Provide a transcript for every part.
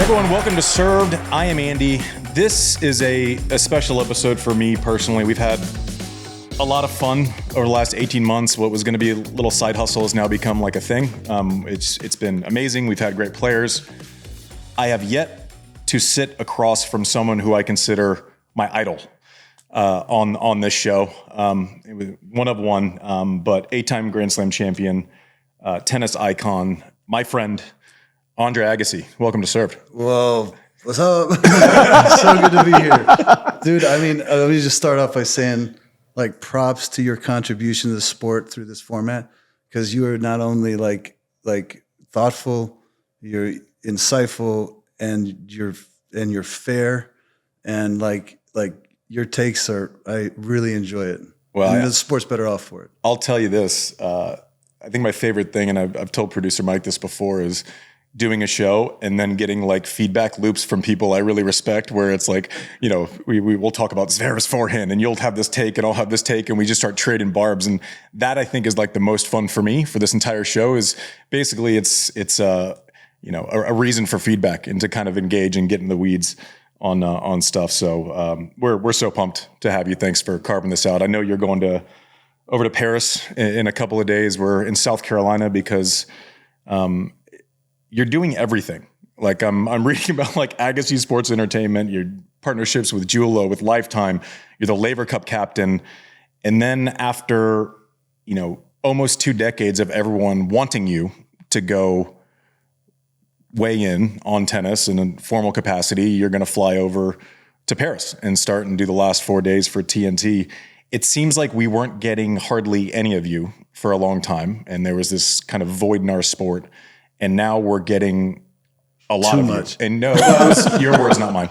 Everyone, welcome to Served. I am Andy. This is a special episode for me personally. We've had a lot of fun over the last 18 months. What was going to be a little side hustle has now become like a thing. It's been amazing. We've had great players. I have yet to sit across from someone who I consider my idol on this show. It was one of one, but 8-time Grand Slam champion, tennis icon, my friend, Andre Agassi. Welcome to Served. Well, what's up? So good to be here. Dude, I mean, let me just start off by saying, like, props to your contribution to the sport through this format, because you are not only like thoughtful, you're insightful, and you're fair, and like your takes are, I really enjoy it. Well, and the sport's better off for it. I'll tell you this. I think my favorite thing, and I've told producer Mike this before, is doing a show and then getting like feedback loops from people I really respect, where it's like, you know, we will talk about Zverev's forehand and you'll have this take and I'll have this take, and we just start trading barbs. And that, I think, is like the most fun for me for this entire show. Is basically it's a reason for feedback and to kind of engage and get in the weeds on stuff. So we're so pumped to have you. Thanks for carving this out. I know you're going over to Paris in a couple of days. We're in South Carolina because you're doing everything. Like I'm reading about like Agassi Sports Entertainment, your partnerships with Julo, with Lifetime. You're the Laver Cup captain, and then after almost 2 decades of everyone wanting you to go weigh in on tennis in a formal capacity, you're going to fly over to Paris and start and do the last 4 days for TNT. It seems like we weren't getting hardly any of you for a long time, and there was this kind of void in our sport. And now we're getting a lot of much. You. And no, your words, not mine.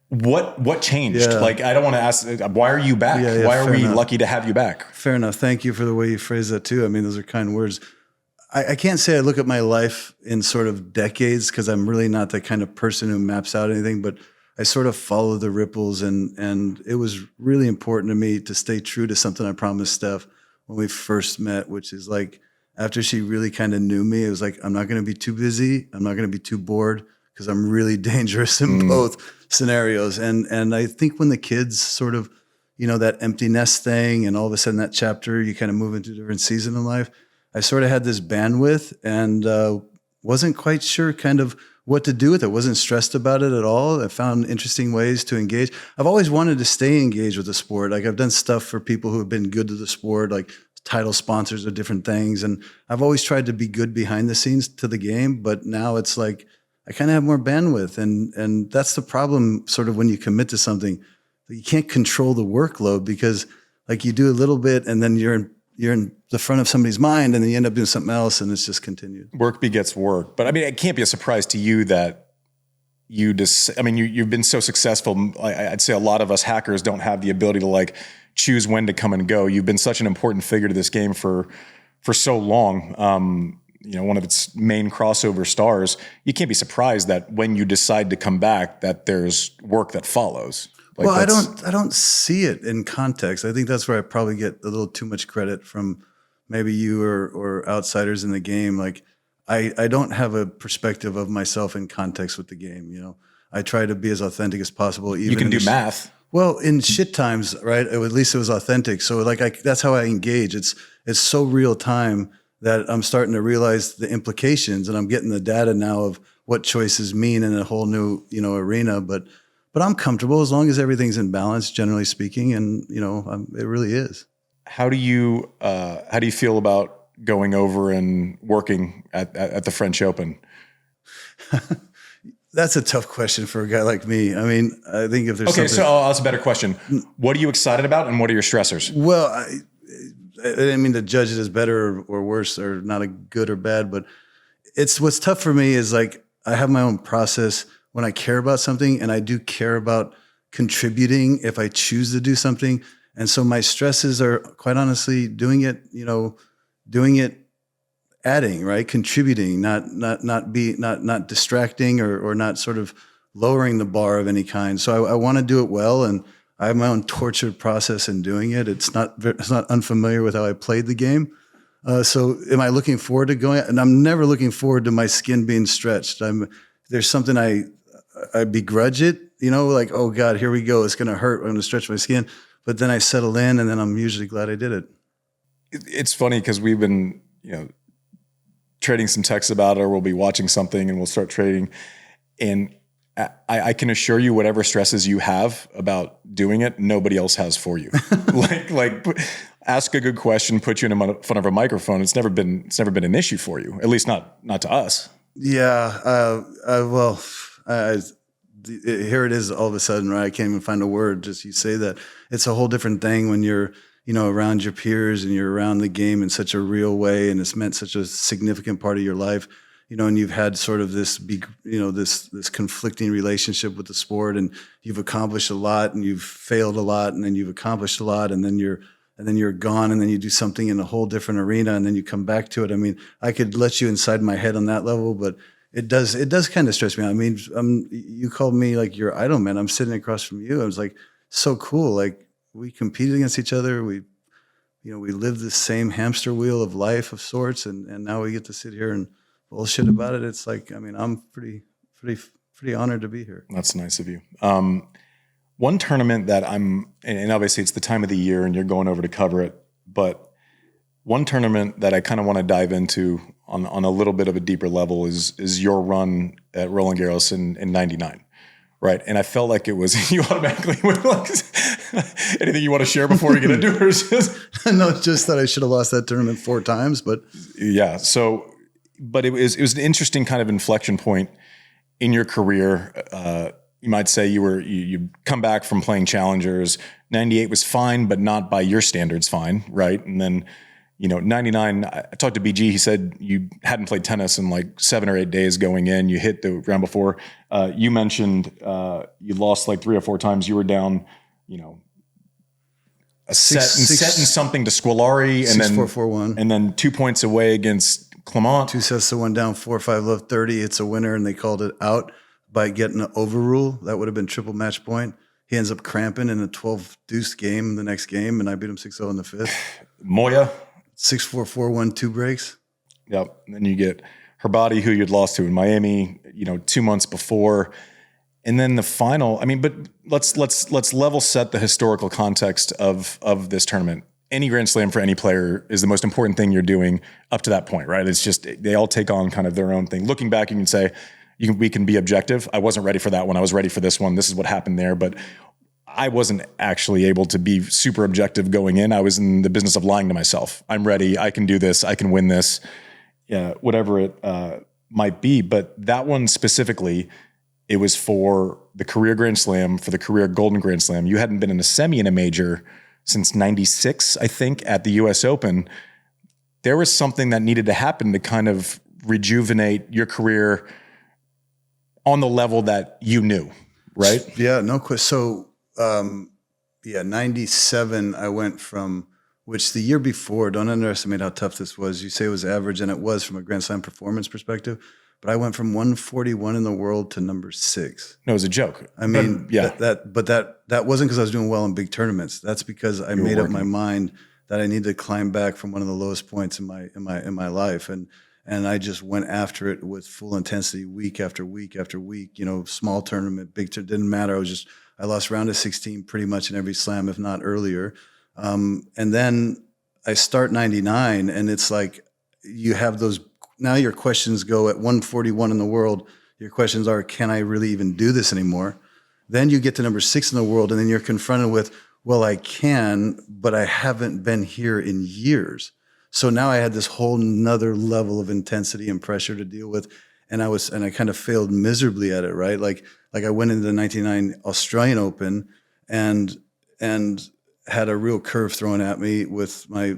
But what changed? Yeah. Like, I don't want to ask, why are you back? Yeah, why are we lucky to have you back? Fair enough. Thank you for the way you phrase that too. I mean, those are kind words. I can't say I look at my life in sort of decades, because I'm really not the kind of person who maps out anything, but I sort of follow the ripples, and it was really important to me to stay true to something I promised Steph when we first met, which is like, after she really kind of knew me, it was like, I'm not going to be too busy. I'm not going to be too bored, because I'm really dangerous in both scenarios. And I think when the kids sort of, that empty nest thing, and all of a sudden that chapter, you kind of move into a different season in life, I sort of had this bandwidth and wasn't quite sure kind of what to do with it. Wasn't stressed about it at all. I found interesting ways to engage. I've always wanted to stay engaged with the sport. Like, I've done stuff for people who have been good to the sport, like title sponsors of different things. And I've always tried to be good behind the scenes to the game, but now it's like, I kind of have more bandwidth. And that's the problem sort of when you commit to something. You can't control the workload, because like you do a little bit and then you're in the front of somebody's mind, and then you end up doing something else, and it's just continued. Work begets work. But I mean, it can't be a surprise to you that you've been so successful. I'd say a lot of us hackers don't have the ability to like choose when to come and go. You've been such an important figure to this game for so long. One of its main crossover stars. You can't be surprised that when you decide to come back, that there's work that follows. Like, well, I don't see it in context. I think that's where I probably get a little too much credit from maybe you or outsiders in the game. Like, I don't have a perspective of myself in context with the game. I try to be as authentic as possible. Even you can do math. Well, in shit times, right? At least it was authentic. So like, that's how I engage. It's so real time that I'm starting to realize the implications, and I'm getting the data now of what choices mean in a whole new, arena. But I'm comfortable as long as everything's in balance, generally speaking. And, it really is. How do you feel about going over and working at the French Open? That's a tough question for a guy like me. I mean, I think if there's so I'll ask a better question. What are you excited about, and what are your stressors? Well, I didn't mean to judge it as better or worse, or not a good or bad, but what's tough for me is like, I have my own process when I care about something, and I do care about contributing if I choose to do something. And so my stresses are, quite honestly, doing it adding, right? Contributing, not distracting or not sort of lowering the bar of any kind. So I want to do it well, and I have my own tortured process in doing it. It's not unfamiliar with how I played the game. So am I looking forward to going? And I'm never looking forward to my skin being stretched. There's something I begrudge it, like, oh God, here we go. It's going to hurt. I'm going to stretch my skin. But then I settle in, and then I'm usually glad I did it. It's funny because we've been, trading some texts about it, or we'll be watching something and we'll start trading. And I can assure you, whatever stresses you have about doing it, nobody else has for you. like ask a good question, put you in front of a microphone. It's never been an issue for you, at least not to us. Yeah. Here it is all of a sudden, right? I can't even find a word. Just you say that. It's a whole different thing when you're, around your peers and you're around the game in such a real way, and it's meant such a significant part of your life, and you've had sort of this big, this conflicting relationship with the sport, and you've accomplished a lot and you've failed a lot, and then you've accomplished a lot, and then you're gone, and then you do something in a whole different arena, and then you come back to it. I mean, I could let you inside my head on that level, but it does kind of stress me out. I mean, you called me like your idol, man. I'm sitting across from you. I was like, so cool. Like, we competed against each other. We lived the same hamster wheel of life of sorts, and now we get to sit here and bullshit about it. It's like, I mean, I'm pretty honored to be here. That's nice of you. One tournament that and obviously it's the time of the year and you're going over to cover it, but one tournament that I kind of want to dive into on a little bit of a deeper level is your run at Roland Garros in 99. Right. And I felt like it was, you automatically went like, anything you want to share before we get into it? Or just no, just that I should have lost that tournament 4 times, but yeah. So, but it was an interesting kind of inflection point in your career. You might say you come back from playing challengers. 98 was fine, but not by your standards fine. Right. And then, 99, I talked to BG. He said you hadn't played tennis in like 7 or 8 days going in. You hit the round before. You mentioned you lost like 3 or 4 times. You were down, a set and something to Squillari, and then 6-4-4-1, and then 2 points away against Clement. 2 sets to 1 down, 4-5 love 30. It's a winner, and they called it out by getting an overrule. That would have been triple match point. He ends up cramping in a 12 deuce game the next game, and I beat him 6-0 in the 5th. Moya. 6-4-4-1, 2 breaks. Yep. And then you get Herbati, who you'd lost to in Miami, 2 months before. And then the final, I mean, but let's level set the historical context of this tournament. Any Grand Slam for any player is the most important thing you're doing up to that point, right? It's just, they all take on kind of their own thing. Looking back, you can say, we can be objective. I wasn't ready for that one. I was ready for this one. This is what happened there. But I wasn't actually able to be super objective going in. I was in the business of lying to myself. I'm ready. I can do this. I can win this, whatever it might be. But that one specifically, it was for the career Grand Slam, for the career Golden Grand Slam. You hadn't been in a semi in a major since 96, I think, at the US Open. There was something that needed to happen to kind of rejuvenate your career on the level that you knew, right? Yeah, no question. So, 97, I went from, which the year before, don't underestimate how tough this was. You say it was average, and it was from a Grand Slam performance perspective, but I went from 141 in the world to number 6. No, it was a joke. I mean, that wasn't because I was doing well in big tournaments. That's because I made up my mind that I needed to climb back from one of the lowest points in my life. And I just went after it with full intensity week after week after week, small tournament, big tournament, didn't matter. I lost round of 16 pretty much in every slam, if not earlier. And then I start 99, and it's like you have those, now your questions go at 141 in the world. Your questions are, can I really even do this anymore? Then you get to number 6 in the world, and then you're confronted with, well, I can, but I haven't been here in years. So now I had this whole nother level of intensity and pressure to deal with. And I kind of failed miserably at it, right? Like I went into the 99 Australian Open and had a real curve thrown at me with my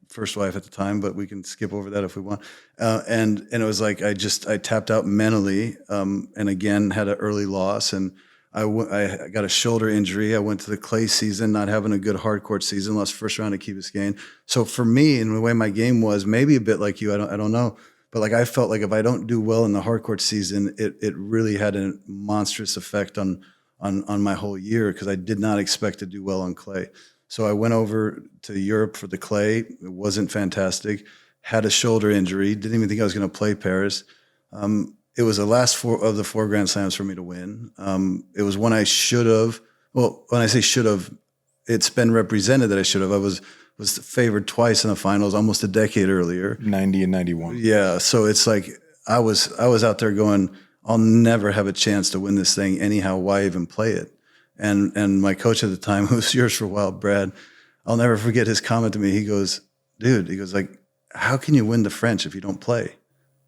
first wife at the time, but we can skip over that if we want. And it was like, I tapped out mentally, and again, had an early loss, and I got a shoulder injury. I went to the clay season, not having a good hard court season, lost first round to Key Biscayne. So for me, and the way my game was, maybe a bit like you, I don't know, but like I felt like if I don't do well in the hard court season, it really had a monstrous effect on my whole year, because I did not expect to do well on clay. So I went over to Europe for the clay. It wasn't fantastic. Had a shoulder injury. Didn't even think I was going to play Paris. It was the last four of the 4 Grand Slams for me to win. It was when I should have. Well, when I say should have, it's been represented that I should have. I was favored twice in the finals, almost a decade earlier. 90 and 91. Yeah. So it's like I was out there going, I'll never have a chance to win this thing anyhow. Why even play it? And my coach at the time, who was yours for a while, Brad, I'll never forget his comment to me. He goes, dude, like, how can you win the French if you don't play?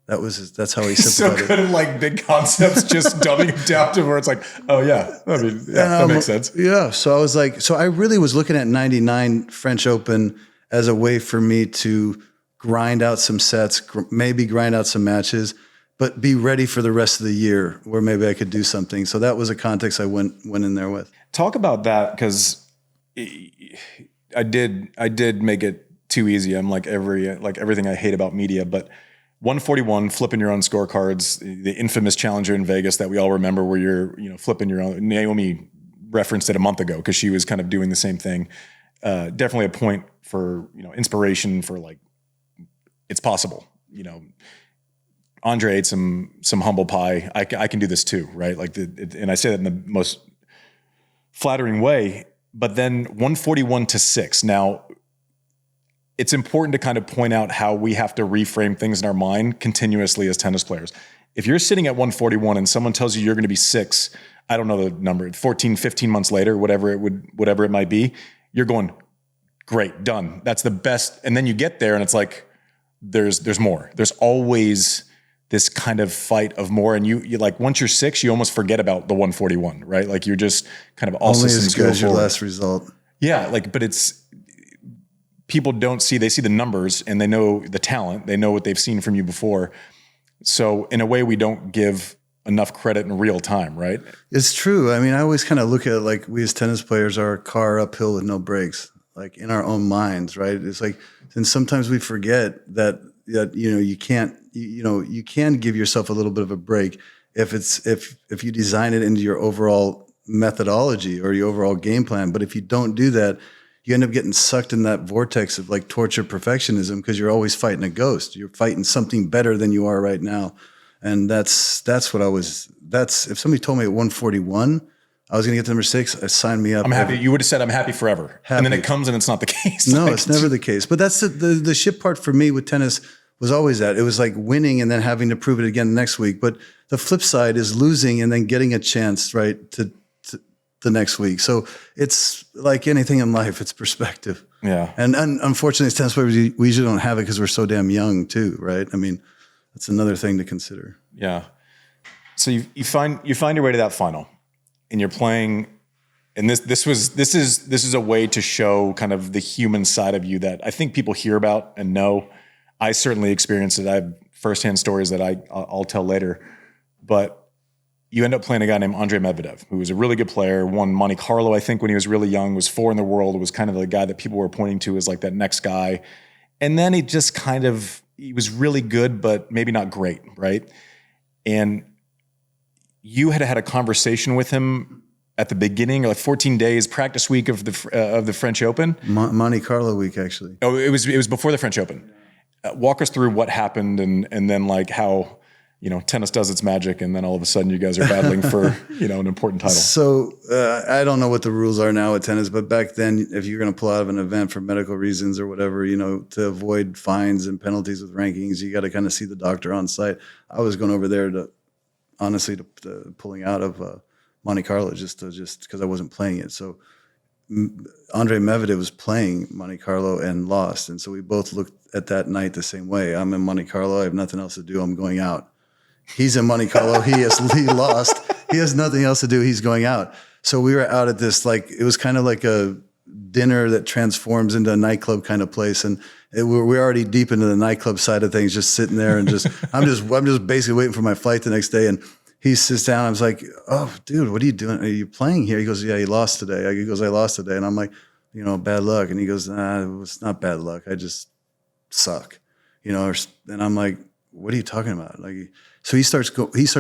That's how he simplified so good at like big concepts, just dumbing it down to where it's like, oh yeah, I mean, yeah, that makes sense. Yeah. So I was like, so I really was looking at 99 French Open as a way for me to grind out some sets, maybe grind out some matches, but be ready for the rest of the year where maybe I could do something. So that was a context I went in there with. Talk about that, because I did make it too easy. I'm like everything I hate about media, but 141, flipping your own scorecards, the infamous challenger in Vegas that we all remember, where you're flipping your own. Naomi referenced it a month ago because she was kind of doing the same thing. Definitely a point for inspiration for like it's possible. Andre ate some humble pie. I can do this too, right? Like and I say that in the most flattering way. But then 141 to 6. Now, it's important to kind of point out how we have to reframe things in our mind continuously as tennis players. If you're sitting at 141 and someone tells you you're going to be 6, I don't know the number, 14, 15 months later, whatever it might be, you're going, great, done. That's the best. And then you get there and it's like, there's more. There's always this kind of fight of more. And you like, once you're 6, you almost forget about the 141, right? Like you're just kind of all only systems as good as your last result. Yeah. But people don't see, they see the numbers and they know the talent. They know what they've seen from you before. So in a way, we don't give enough credit in real time, right? It's true. I mean, I always kind of look at it like we as tennis players are a car uphill with no brakes, like in our own minds, right? It's like, and sometimes we forget that you can give yourself a little bit of a break if you design it into your overall methodology or your overall game plan. But if you don't do that, you end up getting sucked in that vortex of like tortured perfectionism because you're always fighting a ghost. You're fighting something better than you are right now. And that's if somebody told me at 141, I was going to get to number 6, sign me up. I'm happy. You would have said, I'm happy forever. Happy. And then it comes and it's not the case. No, it's never the case. But that's the shit part for me with tennis was always that. It was like winning and then having to prove it again next week. But the flip side is losing and then getting a chance, right, to the next week. So it's like anything in life, it's perspective. Yeah. And unfortunately, as tennis players, we usually don't have it because we're so damn young too, right? I mean, that's another thing to consider. Yeah. So you find your way to that final and you're playing, and this is a way to show kind of the human side of you that I think people hear about and know. I certainly experienced it. I have firsthand stories that I'll tell later, but you end up playing a guy named Andre Medvedev, who was a really good player, won Monte-Carlo, I think, when he was really young, was 4 in the world, was kind of the guy that people were pointing to as like that next guy. And then he was really good, but maybe not great, right? And you had a conversation with him at the beginning, like 14 days, practice week of the French Open. Monte-Carlo week, actually. Oh, it was before the French Open. Walk us through what happened and then like how tennis does its magic, and then all of a sudden you guys are battling for, an important title. So I don't know what the rules are now with tennis, but back then, if you're going to pull out of an event for medical reasons or whatever, to avoid fines and penalties with rankings, you got to kind of see the doctor on site. I was going over there to pulling out of Monte Carlo just because I wasn't playing it. So Andre Medvedev was playing Monte Carlo and lost. And so we both looked at that night the same way. I'm in Monte Carlo. I have nothing else to do. I'm going out. He's in Monte Carlo. He lost. He has nothing else to do. He's going out. So we were out at this, like, it was kind of like a dinner that transforms into a nightclub kind of place. And we're already deep into the nightclub side of things, just sitting there and I'm just basically waiting for my flight the next day. And he sits down. I was like, oh, dude, what are you doing? Are you playing here? He goes, yeah, he lost today. He goes, I lost today. And I'm like, bad luck. And he goes, nah, it's not bad luck. I just suck, and I'm like, what are you talking about? Like, so he starts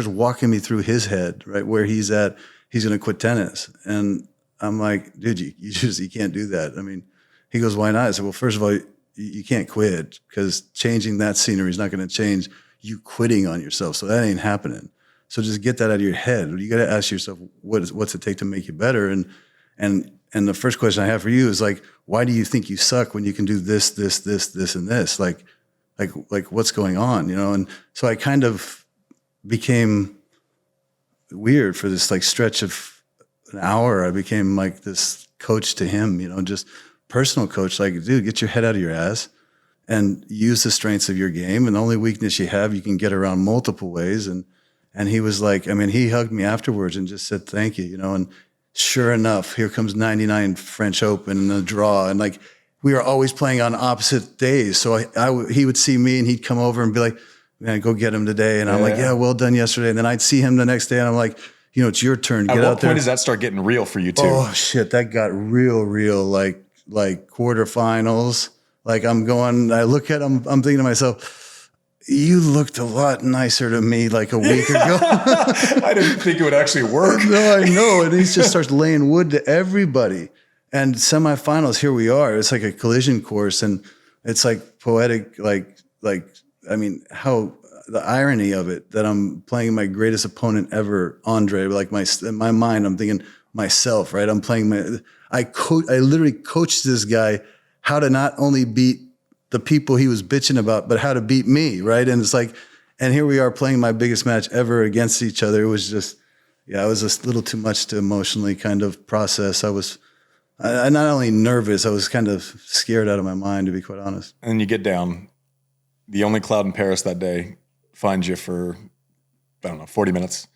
walking me through his head, right? Where he's at, he's going to quit tennis. And I'm like, dude, you can't do that. I mean, he goes, why not? I said, well, first of all, you can't quit because changing that scenery is not going to change you quitting on yourself. So that ain't happening. So just get that out of your head. You got to ask yourself, what's it take to make you better? And the first question I have for you is like, why do you think you suck when you can do this, this, this, this, and this? Like what's going on, you know? And so I kind of became weird for this like stretch of an hour. I became like this coach to him, you know, just personal coach. Like, dude, get your head out of your ass and use the strengths of your game. And the only weakness you have, you can get around multiple ways. And he was like, I mean, he hugged me afterwards and just said, thank you, you know, and sure enough, here comes 99 French Open and the draw. And like, we were always playing on opposite days. So he would see me and he'd come over and be like, man, go get him today. And I'm like, yeah, well done yesterday. And then I'd see him the next day and I'm like, you know, it's your turn. Get out there. At what point does that start getting real for you too? Oh shit, that got real, like quarterfinals. Like I look at him, I'm thinking to myself, you looked a lot nicer to me like a week ago. I didn't think it would actually work. No, I know. And he just starts laying wood to everybody. And semifinals, here we are. It's like a collision course, and it's like poetic. Like I mean, how the irony of it that I'm playing my greatest opponent ever, Andre. Like in my mind, I'm thinking myself, right? I'm playing I literally coached this guy how to not only beat the people he was bitching about, but how to beat me, right? And it's like, and here we are playing my biggest match ever against each other. It was just, it was a little too much to emotionally kind of process. I was not only nervous, I was kind of scared out of my mind, to be quite honest. And then you get down. The only cloud in Paris that day finds you for, I don't know, 40 minutes,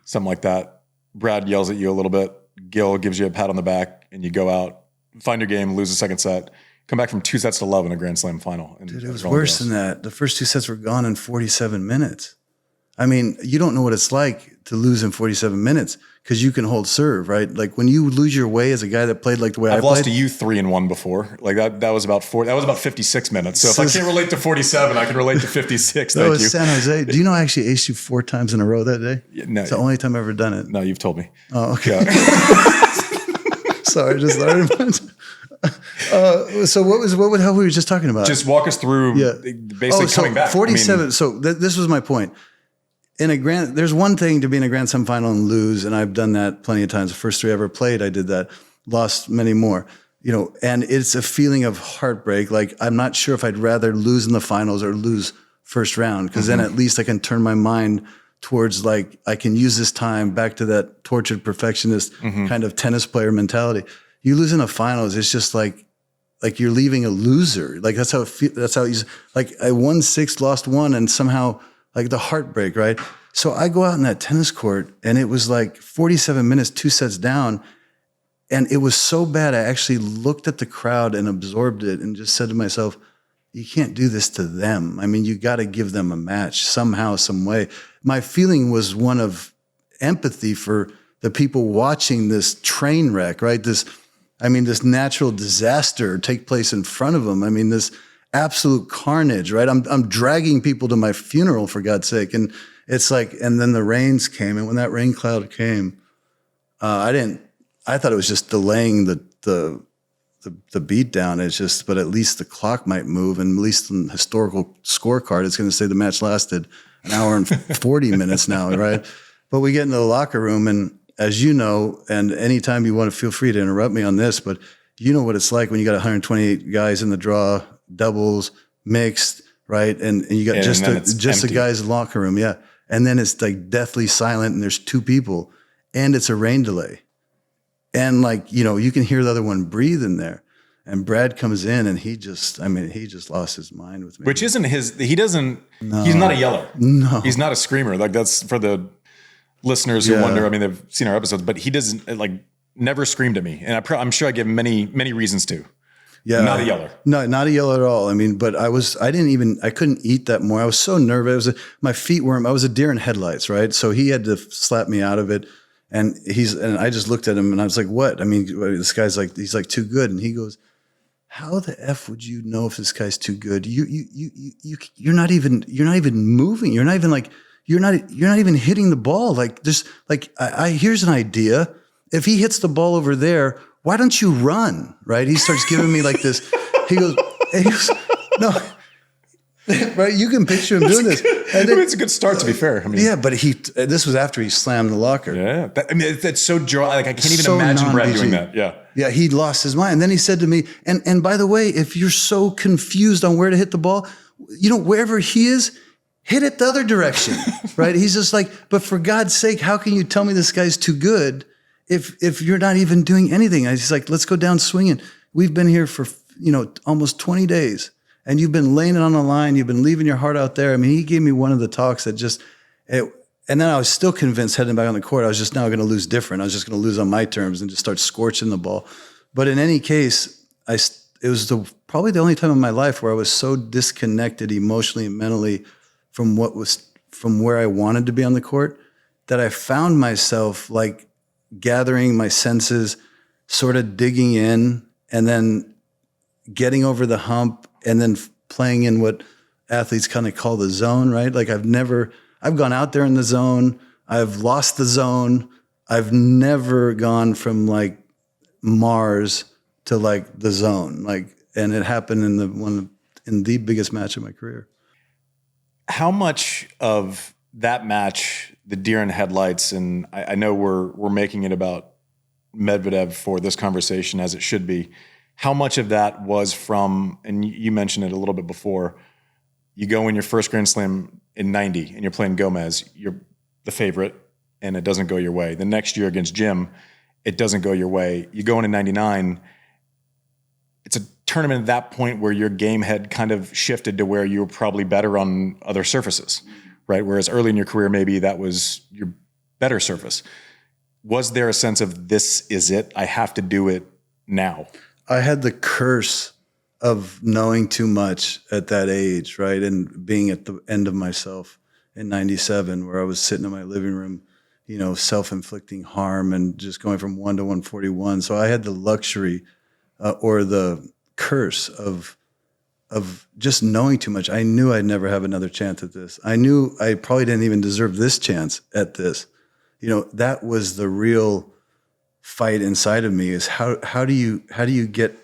something like that. Brad yells at you a little bit. Gil gives you a pat on the back, and you go out, find your game, lose the second set, come back from 2 sets to love in a Grand Slam final. Dude, it was worse than that. The first 2 sets were gone in 47 minutes. I mean, you don't know what it's like to lose in 47 minutes because you can hold serve, right? Like when you lose your way as a guy that played like the way I played. I've lost to you 3-1 before. Like that was about 56 minutes. So if I can't relate to 47, I can relate to 56. That was San Jose. Do you know I actually aced you 4 times in a row that day? Yeah, no, it's the only time I've ever done it. No, you've told me. Oh, okay. Yeah. Sorry, just learned. So how we were just talking about? Just walk us through basically coming back. 47. I mean, so this was my point. There's one thing to be in a Grand Slam final and lose, and I've done that plenty of times. The first 3 I ever played, I did that. Lost many more, you know, and it's a feeling of heartbreak. Like I'm not sure if I'd rather lose in the finals or lose first round, because then at least I can turn my mind towards like I can use this time back to that tortured perfectionist kind of tennis player mentality. You lose in the finals, it's just like you're leaving a loser. Like that's how it feels. That's how like I won 6, lost 1, and somehow like the heartbreak, right? So I go out in that tennis court and it was like 47 minutes, 2 sets down. And it was so bad. I actually looked at the crowd and absorbed it and just said to myself, you can't do this to them. I mean, you got to give them a match somehow, some way. My feeling was one of empathy for the people watching this train wreck, right? This natural disaster take place in front of them. I mean, this absolute carnage, right? I'm dragging people to my funeral, for God's sake. And it's like, and then the rains came. And when that rain cloud came, I thought it was just delaying the beat down. It's just, but at least the clock might move. And at least in the historical scorecard, it's going to say the match lasted an hour and 40 minutes now, right? But we get into the locker room, and as you know, and anytime you want to, feel free to interrupt me on this, but you know what it's like when you got 128 guys in the draw, doubles, mixed, right? And you got just the guys in the locker room, yeah. And then it's like deathly silent, and there's 2 people, and it's a rain delay. And like, you know, you can hear the other one breathe in there. And Brad comes in, and he just lost his mind with me. Which isn't he's not a yeller. No. He's not a screamer. Like that's for the listeners who wonder, I mean, they've seen our episodes, but he doesn't never screamed at me. And I'm sure I give many, many reasons to. Yeah. Not a yeller. No, not a yeller at all. I mean, but I couldn't eat that more. I was so nervous. My feet were, I was a deer in headlights, right? So he had to slap me out of it. And I just looked at him and I was like, what? I mean, this guy's like, he's like too good. And he goes, how the F would you know if this guy's too good? You're not even moving. You're not even hitting the ball. Like just like, here's an idea. if he hits the ball over there, why don't you run? Right? He starts giving me like this. He goes, no, right? You can picture him doing this. And then, it's a good start, to be fair. I mean, yeah, but this was after he slammed the locker. Yeah. That's so like, I can't even imagine Brad doing that. Yeah. Yeah, he lost his mind. And then he said to me, and by the way, if you're so confused on where to hit the ball, wherever he is, hit it the other direction, right? He's just like, but for God's sake, how can you tell me this guy's too good if you're not even doing anything? He's like, let's go down swinging. We've been here for, almost 20 days. And you've been laying it on the line. You've been leaving your heart out there. I mean, he gave me one of the talks that and then I was still convinced heading back on the court, I was just now going to lose different. I was just going to lose on my terms and just start scorching the ball. But in any case, it was probably the only time in my life where I was so disconnected emotionally and mentally from where I wanted to be on the court that I found myself like gathering my senses, sort of digging in, and then getting over the hump, and then playing in what athletes kind of call the zone, right? Like I've gone out there in the zone. I've lost the zone. I've never gone from like Mars to like the zone. And it happened in the biggest match of my career. How much of that match, the deer in headlights, and I know we're making it about Medvedev for this conversation, as it should be. How much of that was from, and you mentioned it a little bit before, you go in your first Grand Slam in 90 and you're playing Gomez, you're the favorite, and it doesn't go your way. The next year against Jim, it doesn't go your way. You go in 99, it's a tournament at that point where your game had kind of shifted to where you were probably better on other surfaces, right? Whereas early in your career, maybe that was your better surface. Was there a sense of, this is it, I have to do it now? I had the curse of knowing too much at that age, right? And being at the end of myself in 97, where I was sitting in my living room, self-inflicting harm and just going from 1 to 141. So I had the luxury or the curse of just knowing too much. I knew I'd never have another chance at this. I knew I probably didn't even deserve this chance at this. That was the real fight inside of me, is how do you get,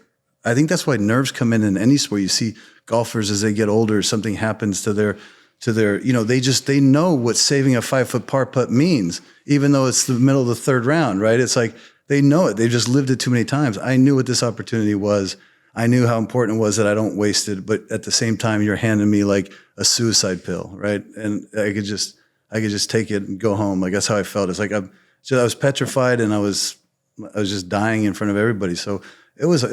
I think that's why nerves come in any sport. You see golfers as they get older, something happens to their, they know what saving a 5-foot par putt means, even though it's the middle of the third round, right? It's like, they know it. They've just lived it too many times. I knew what this opportunity was. I knew how important it was that I don't waste it. But at the same time, you're handing me like a suicide pill, right? And I could just take it and go home. Like, that's how I felt. It's like I was petrified, and I was just dying in front of everybody. So it was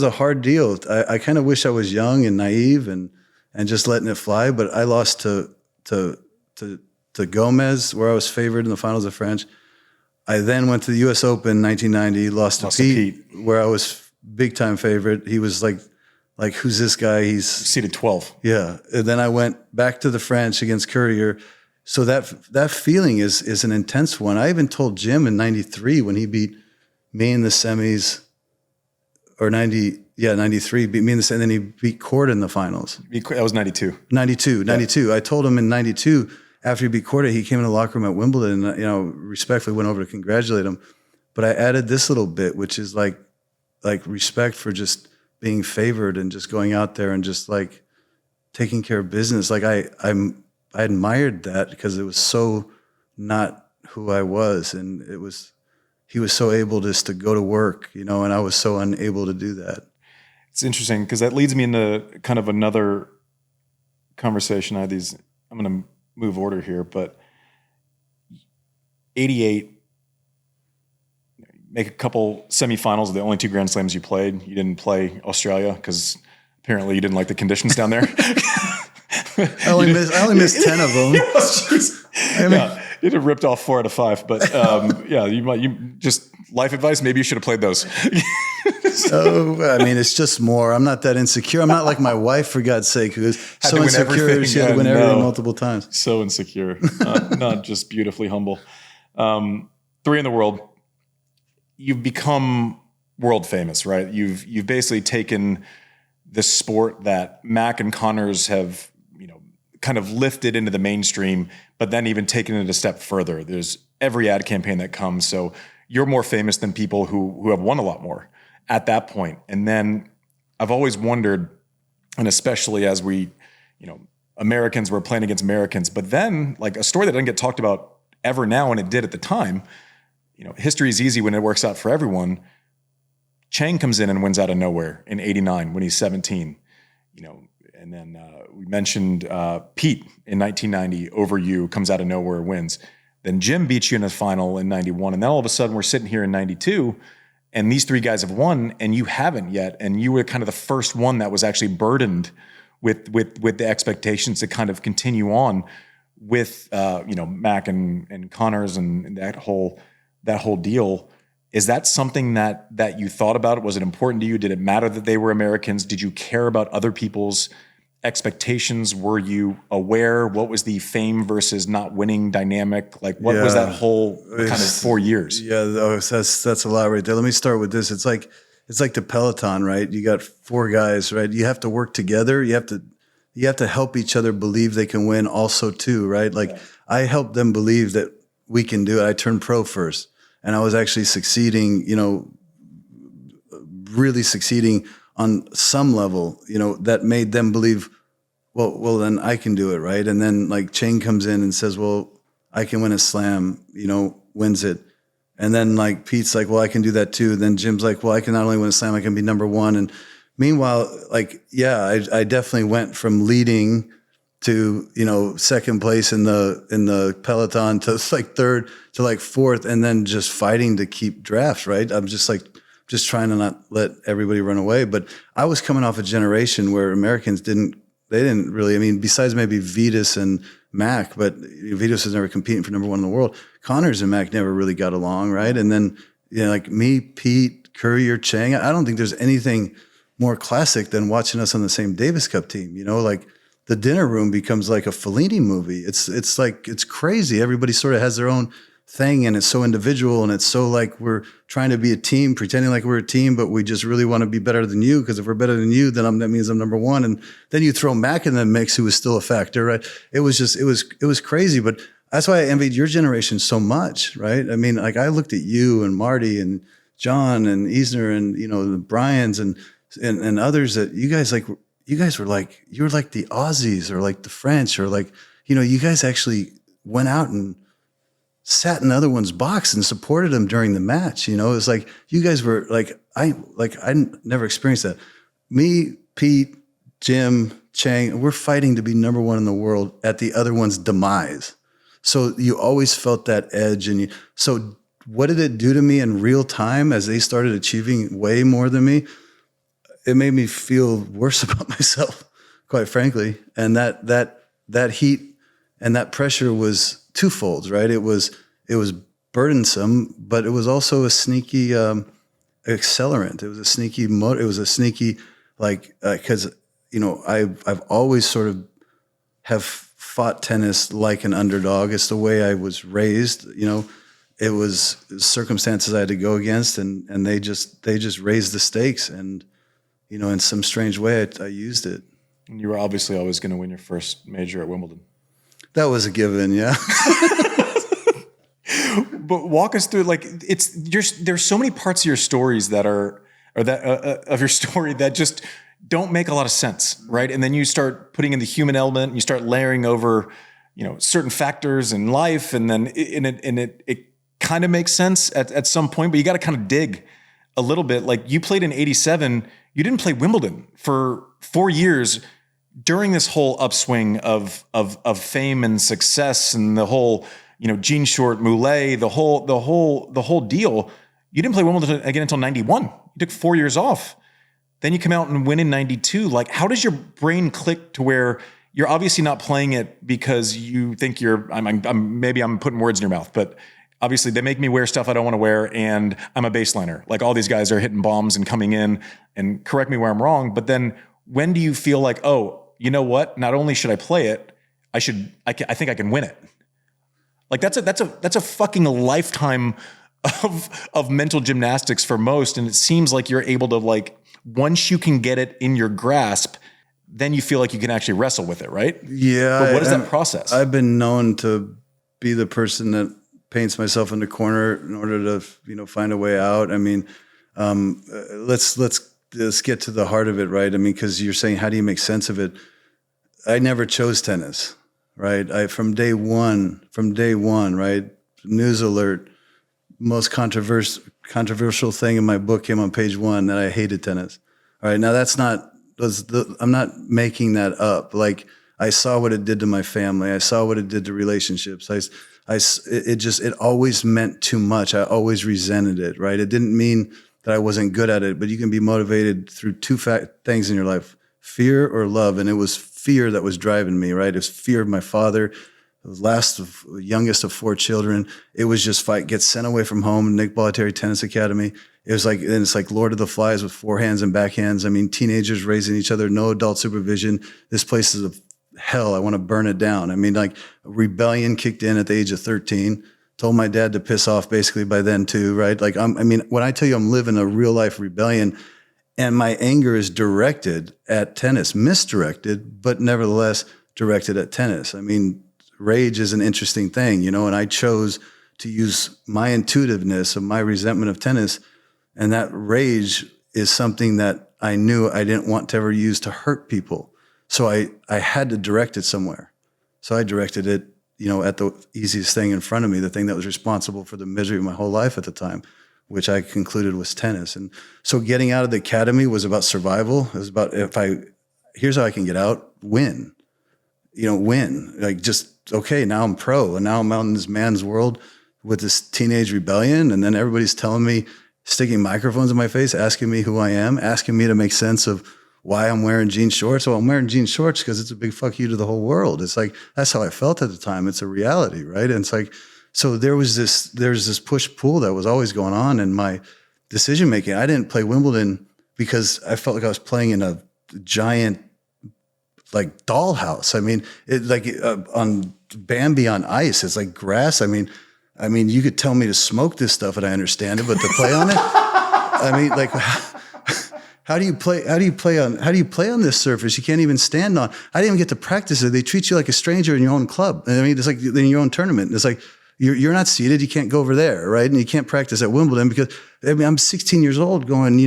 a hard deal. I kind of wish I was young and naive and just letting it fly. But I lost to Gomez, where I was favored in the finals of French. I then went to the U.S. Open 1990, lost to Pete, where I was big time favorite. He was like, who's this guy? He's seeded 12. Yeah. And then I went back to the French against Courier. So that feeling is an intense one. I even told Jim in 93 when he beat me in the semis, or 93, beat me in the semis, and then he beat Korda in the finals. That was 92. 92. I told him in 92, after he beat Korda, he came in the locker room at Wimbledon and, respectfully went over to congratulate him. But I added this little bit, which is like respect for just being favored and just going out there and just like taking care of business. Like I admired that because it was so not who I was. And he was so able just to go to work, and I was so unable to do that. It's interesting because that leads me into kind of another conversation. I'm going to move order here, but 88, make a couple semifinals of the only 2 Grand Slams you played. You didn't play Australia because apparently you didn't like the conditions down there. I only missed 10 of them. You'd have ripped off 4 out of 5, but you just life advice. Maybe you should have played those. It's just more. I'm not that insecure. I'm not like my wife, for God's sake, who's so insecure. She had to win everything multiple times. So insecure, not just beautifully humble. 3 in the world. You've become world famous, right? You've basically taken this sport that Mac and Connors have, kind of lifted into the mainstream, but then even taken it a step further. There's every ad campaign that comes. So you're more famous than people who have won a lot more at that point. And then I've always wondered, and especially as we, Americans were playing against Americans, but then like a story that doesn't get talked about ever now, and it did at the time, history is easy when it works out for everyone. Chang comes in and wins out of nowhere in 89 when he's 17, and then we mentioned Pete in 1990 over you, comes out of nowhere, wins. Then Jim beats you in a final in 91. And then all of a sudden we're sitting here in 92 and these three guys have won and you haven't yet. And you were kind of the first one that was actually burdened with the expectations to kind of continue on with, Mac and Connors and that whole deal. Is that something that you thought about? Was it important to you? Did it matter that they were Americans? Did you care about other people's expectations? Were you aware? What was the fame versus not winning dynamic? Like what was that whole kind of 4 years? Yeah, that's a lot right there. Let me start with this. It's like the Peloton, right? You got four guys, right? You have to work together. You have to help each other believe they can win also too, right? Like I helped them believe that we can do it. I turned pro first and I was actually succeeding, really succeeding on some level, that made them believe, well, then I can do it, right? And then like Chang comes in and says, well, I can win a slam, wins it. And then like Pete's like, well, I can do that too. Then Jim's like, well, I can not only win a slam, I can be number one. And meanwhile, like, yeah, I definitely went from leading to, second place in the Peloton to like third to like fourth, and then just fighting to keep drafts, right? I'm just trying to not let everybody run away. But I was coming off a generation where Americans didn't really, besides maybe Vitas and Mac, but Vitas was never competing for number one in the world. Connors and Mac never really got along, right? And then, like me, Pete, Curry, or Chang, I don't think there's anything more classic than watching us on the same Davis Cup team. Like the dinner room becomes like a Fellini movie. It's like, it's crazy. Everybody sort of has their own thing and it's so individual and it's so like we're trying to be a team, pretending like we're a team, but we just really want to be better than you, because if we're better than you, then that means I'm number one. And then you throw Mac in the mix, who was still a factor, right? It was crazy, but that's why I envied your generation so much, right? Like I looked at you and Marty and John and Eisner and, the Bryans and others that you guys were like, you were like the Aussies or like the French or like, you guys actually went out and sat in the other one's box and supported them during the match. It was like, you guys were like, I never experienced that. Me, Pete, Jim, Chang, we're fighting to be number one in the world at the other one's demise. So you always felt that edge. So what did it do to me in real time as they started achieving way more than me? It made me feel worse about myself, quite frankly. And that heat and that pressure was twofold, right? It was burdensome, but it was also a sneaky accelerant. It was a sneaky motor. It was a sneaky, like, because I've always sort of have fought tennis like an underdog. It's the way I was raised. It was circumstances I had to go against, and they just raised the stakes, and in some strange way I used it. And you were obviously always going to win your first major at Wimbledon. That was a given, yeah. But walk us through, like, there's so many parts of your stories of your story that just don't make a lot of sense, right? And then you start putting in the human element, and you start layering over, certain factors in life, and then it kind of makes sense at some point, but you got to kind of dig a little bit. Like you played in 87, you didn't play Wimbledon for 4 years during this whole upswing of fame and success and the whole, Jean Short, Moulet, the whole deal. You didn't play Wimbledon again until 91. You took 4 years off. Then you come out and win in 92. Like, how does your brain click to where you're obviously not playing it because you think maybe I'm putting words in your mouth, but obviously they make me wear stuff I don't want to wear, and I'm a baseliner. Like all these guys are hitting bombs and coming in, and correct me where I'm wrong. But then when do you feel like, oh, you know what? Not only should I play it, I think I can win it. Like that's a fucking lifetime of mental gymnastics for most. And it seems like you're able to, like, once you can get it in your grasp, then you feel like you can actually wrestle with it, right? Yeah. But what is that process? I've been known to be the person that paints myself in the corner in order to, find a way out. I mean, let's get to the heart of it, right? I mean, because you're saying, how do you make sense of it? I never chose tennis, right? From day one, right? News alert, most controversial thing in my book came on page 1 that I hated tennis. All right, now I'm not making that up. Like, I saw what it did to my family. I saw what it did to relationships. It always meant too much. I always resented it, right? It didn't mean that I wasn't good at it, but you can be motivated through two things in your life, fear or love. And it was fear that was driving me, right? It was fear of my father, the youngest of 4 children. It was just get sent away from home, Nick Bollettieri Tennis Academy. It's like Lord of the Flies with forehands and backhands. I mean, teenagers raising each other, no adult supervision. This place is a hell. I want to burn it down. I mean, like, rebellion kicked in at the age of 13. Told my dad to piss off basically by then too, right? Like, when I tell you I'm living a real life rebellion, and my anger is directed at tennis, misdirected, but nevertheless directed at tennis. I mean, rage is an interesting thing, and I chose to use my intuitiveness of my resentment of tennis. And that rage is something that I knew I didn't want to ever use to hurt people. So I had to direct it somewhere. So I directed it, at the easiest thing in front of me, the thing that was responsible for the misery of my whole life at the time, which I concluded was tennis. And so getting out of the academy was about survival. It was about, here's how I can get out, win. Win. Like, just, okay, now I'm pro, and now I'm out in this man's world with this teenage rebellion. And then everybody's telling me, sticking microphones in my face, asking me who I am, asking me to make sense of why I'm wearing jean shorts. Well, I'm wearing jean shorts because it's a big fuck you to the whole world. It's like, that's how I felt at the time. It's a reality, right? And it's like, so there's this push-pull that was always going on in my decision-making. I didn't play Wimbledon because I felt like I was playing in a giant, like, dollhouse. I mean, on Bambi on ice, it's like grass. I mean, you could tell me to smoke this stuff and I understand it, but to play on it, I mean, like, how do you play on this surface? You can't even stand on. I didn't even get to practice it. They treat you like a stranger in your own club. I mean, it's like in your own tournament. It's like, you're not seated. You can't go over there, right? And you can't practice at Wimbledon because, I'm 16 years old going,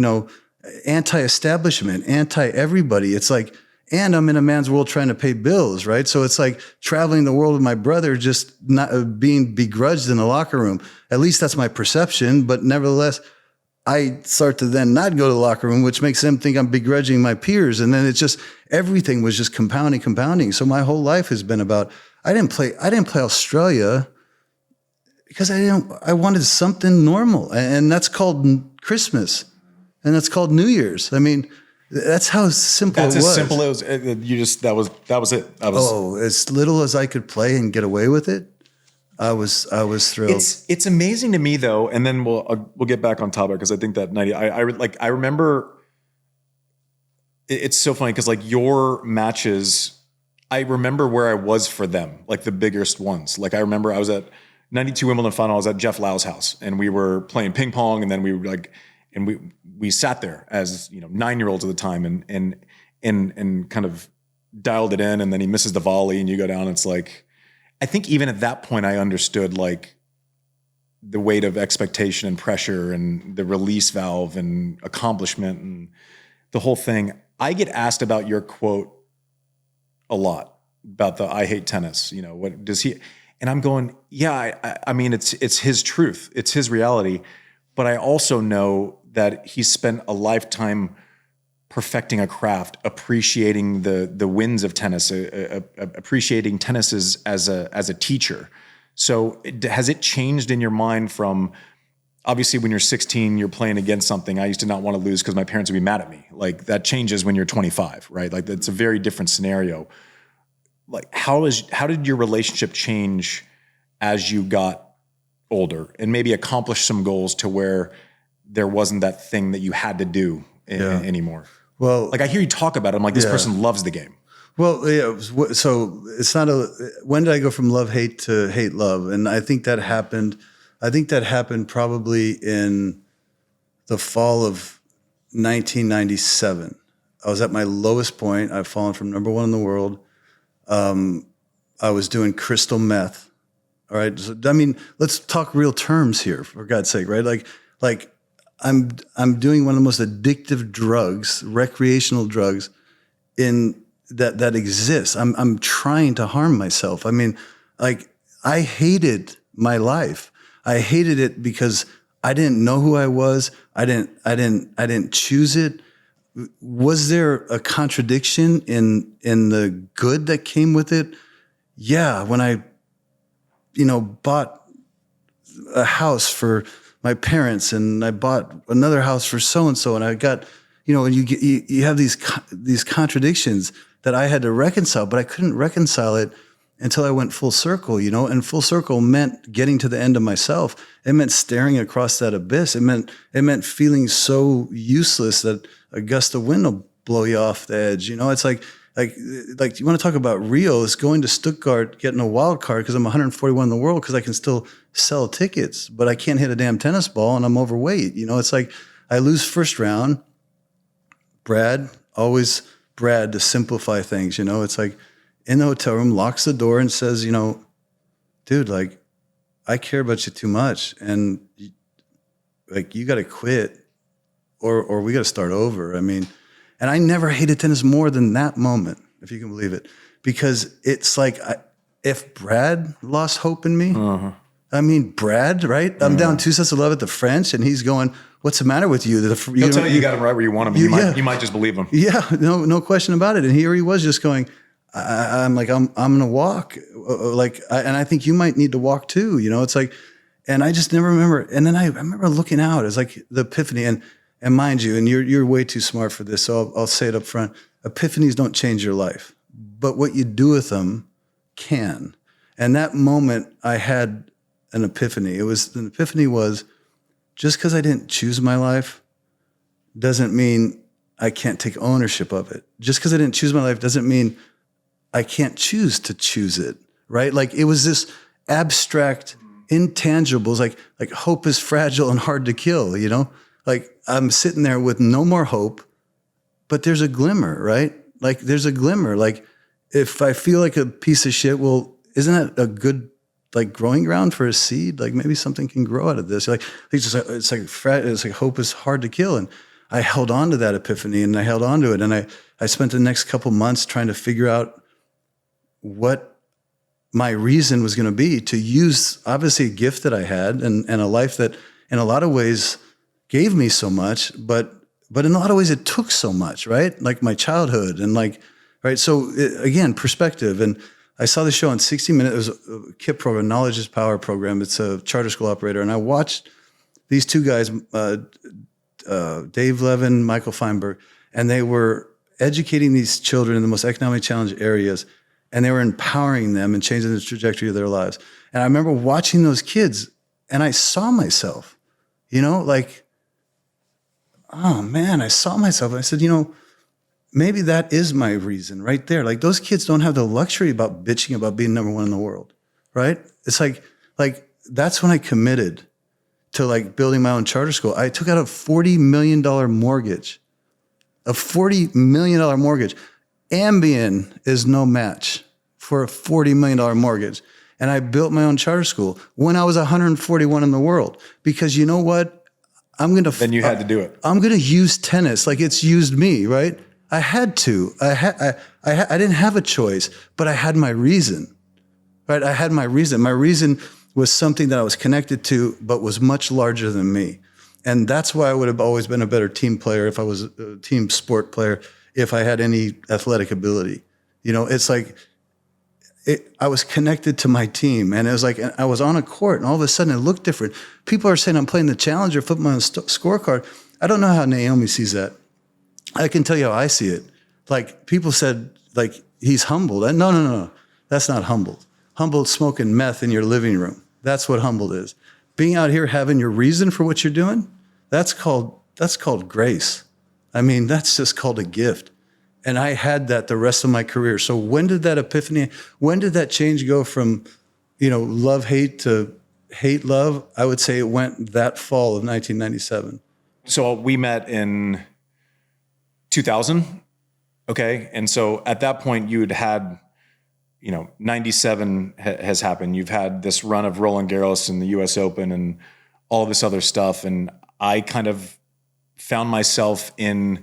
anti-establishment, anti-everybody. It's like, and I'm in a man's world trying to pay bills, right? So it's like traveling the world with my brother, just not being begrudged in the locker room. At least that's my perception. But nevertheless, I start to then not go to the locker room, which makes them think I'm begrudging my peers. And then it's just, everything was just compounding. So my whole life has been about, I didn't play Australia because I wanted something normal. And that's called Christmas. And that's called New Year's. I mean, that's how simple it was. That's as simple as that was it. As little as I could play and get away with it, I was thrilled. It's amazing to me though, and then we'll get back on topic because I think that 90. I remember. It's so funny because like your matches, I remember where I was for them, like the biggest ones. Like I remember I was at 92 Wimbledon final. I was at Jeff Lau's house, and we were playing ping pong, and then we were like. And we sat there as 9-year-olds at the time and kind of dialed it in, and then he misses the volley and you go down. It's like, I think even at that point I understood like the weight of expectation and pressure and the release valve and accomplishment and the whole thing. I get asked about your quote a lot about the I hate tennis. What does he? And I'm going, yeah. I mean, it's his truth. It's his reality. But I also know that he spent a lifetime perfecting a craft, appreciating the wins of tennis, appreciating tennis as a teacher. So has it changed in your mind from, obviously when you're 16, you're playing against something. I used to not want to lose because my parents would be mad at me. Like that changes when you're 25, right? Like that's a very different scenario. Like how did your relationship change as you got older and maybe accomplish some goals to where there wasn't that thing that you had to do anymore? Well, like I hear you talk about it. I'm like, this person loves the game. Well, yeah. So it's not when did I go from love, hate to hate, love? And I think that happened probably in the fall of 1997. I was at my lowest point. I've fallen from number 1 in the world. I was doing crystal meth. All right. So, I mean, let's talk real terms here, for God's sake, right? Like I'm doing one of the most addictive drugs, recreational drugs in that exists. I'm trying to harm myself. I mean, like I hated my life. I hated it because I didn't know who I was. I didn't choose it. Was there a contradiction in the good that came with it? Yeah, when I bought a house for my parents, and I bought another house for so and so, and I got, and you have these contradictions that I had to reconcile, but I couldn't reconcile it until I went full circle, and full circle meant getting to the end of myself. It meant staring across that abyss. It meant feeling so useless that a gust of wind will blow you off the edge. It's like you want to talk about Rio, is going to Stuttgart, getting a wild card because I'm 141 in the world because I can still sell tickets, but I can't hit a damn tennis ball and I'm overweight. It's like I lose first round. Always Brad to simplify things. It's like in the hotel room, locks the door and says, dude, like I care about you too much, and like you got to quit, or we got to start over. I mean. And I never hated tennis more than that moment, if you can believe it, because it's like if Brad lost hope in me, I mean, Brad, right? I'm down 2-6-11 at the French, and he's going, "What's the matter with you?" He'll tell you got him right where you want him. You might just believe him. Yeah, no question about it. And here he was just going, "I'm going to walk," and I think you might need to walk too. It's like, and I just never remember. And then I remember looking out. It's like the epiphany. And mind you, and you're way too smart for this, so I'll say it up front. Epiphanies don't change your life, but what you do with them can. And that moment, I had an epiphany. An epiphany was just because I didn't choose my life doesn't mean I can't take ownership of it. Just because I didn't choose my life doesn't mean I can't choose to choose it, right? Like it was this abstract, intangibles, like hope is fragile and hard to kill, Like I'm sitting there with no more hope, but there's a glimmer, right? Like there's a glimmer. Like if I feel like a piece of shit, well, isn't that a good like growing ground for a seed? Like maybe something can grow out of this. It's like hope is hard to kill. And I held on to that epiphany, and I held on to it. And I spent the next couple months trying to figure out what my reason was going to be to use obviously a gift that I had and a life that in a lot of ways gave me so much, but in a lot of ways it took so much, right? Like my childhood and right? So again, perspective. And I saw the show on 60 Minutes. It was a KIP program, Knowledge is Power program. It's a charter school operator. And I watched these two guys, Dave Levin, Michael Feinberg, and they were educating these children in the most economically challenged areas, and they were empowering them and changing the trajectory of their lives. And I remember watching those kids, and I saw myself, oh man, I saw myself. I said, maybe that is my reason right there. Like those kids don't have the luxury about bitching about being number one in the world, right? It's like that's when I committed to like building my own charter school. I took out a $40 million mortgage, Ambien is no match for a $40 million mortgage. And I built my own charter school when I was 141 in the world, because you know what? Then you had to do it. I'm going to use tennis like it's used me, right? I had to. I didn't have a choice, but I had my reason, right? I had my reason. My reason was something that I was connected to, but was much larger than me. And that's why I would have always been a better team player if I was a team sport player, if I had any athletic ability. It's like I was connected to my team, and it was like I was on a court, and all of a sudden it looked different. People are saying I'm playing the Challenger, flipping my scorecard. I don't know how Naomi sees that. I can tell you how I see it. Like people said, like he's humbled. No. That's not humbled. Humbled smoking meth in your living room. That's what humbled is. Being out here having your reason for what you're doing, that's called grace. I mean, that's just called a gift. And I had that the rest of my career. So when did that epiphany, when did that change go from, love, hate to hate, love? I would say it went that fall of 1997. So we met in 2000. Okay. And so at that point you had 97 has happened. You've had this run of Roland Garros and the US Open and all this other stuff. And I kind of found myself in,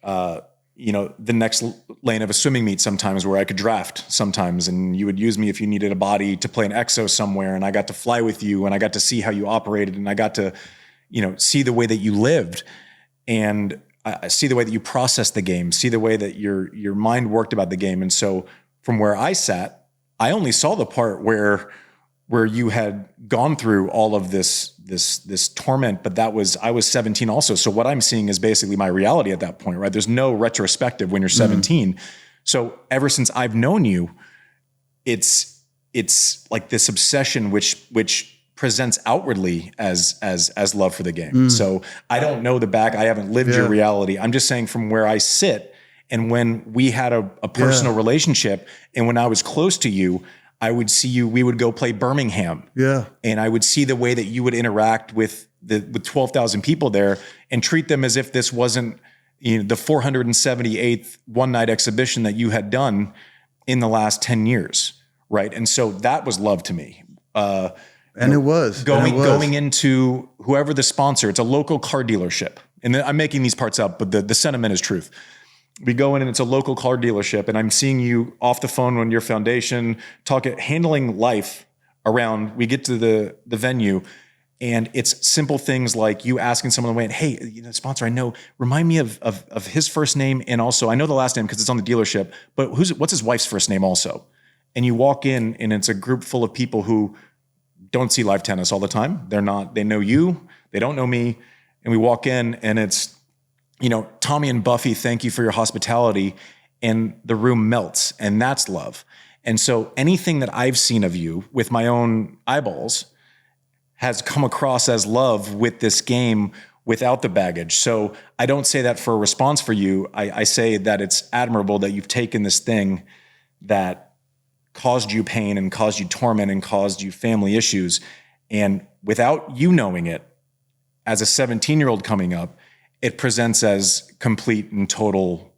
the next lane of a swimming meet sometimes, where I could draft sometimes, and you would use me if you needed a body to play an exo somewhere. And I got to fly with you, and I got to see how you operated, and I got to, see the way that you lived, and I see the way that you processed the game, see the way that your mind worked about the game. And so from where I sat, I only saw the part where you had gone through all of this torment, but I was 17 also. So what I'm seeing is basically my reality at that point, right? There's no retrospective when you're 17. So ever since I've known you, it's like this obsession, which presents outwardly as love for the game. So I don't know the back. I haven't lived your reality. I'm just saying from where I sit, and when we had a personal relationship, and when I was close to you, I would see you, we would go play Birmingham. Yeah. And I would see the way that you would interact with 12,000 people there and treat them as if this wasn't, the 478th one night exhibition that you had done in the last 10 years. Right. And so that was love to me. And it was going into whoever the sponsor, it's a local car dealership. And I'm making these parts up, but the sentiment is truth. We go in and it's a local car dealership, and I'm seeing you off the phone on your foundation, handling life around. We get to the venue, and it's simple things like you asking someone on the way, hey, sponsor, I know, remind me of his first name, and also I know the last name because it's on the dealership, but what's his wife's first name also? And you walk in, and it's a group full of people who don't see live tennis all the time. They know you, they don't know me, and we walk in, and it's, Tommy and Buffy, thank you for your hospitality. And the room melts, and that's love. And so anything that I've seen of you with my own eyeballs has come across as love with this game without the baggage. So I don't say that for a response for you. I say that it's admirable that you've taken this thing that caused you pain and caused you torment and caused you family issues. And without you knowing it, as a 17-year-old coming up, it presents as complete and total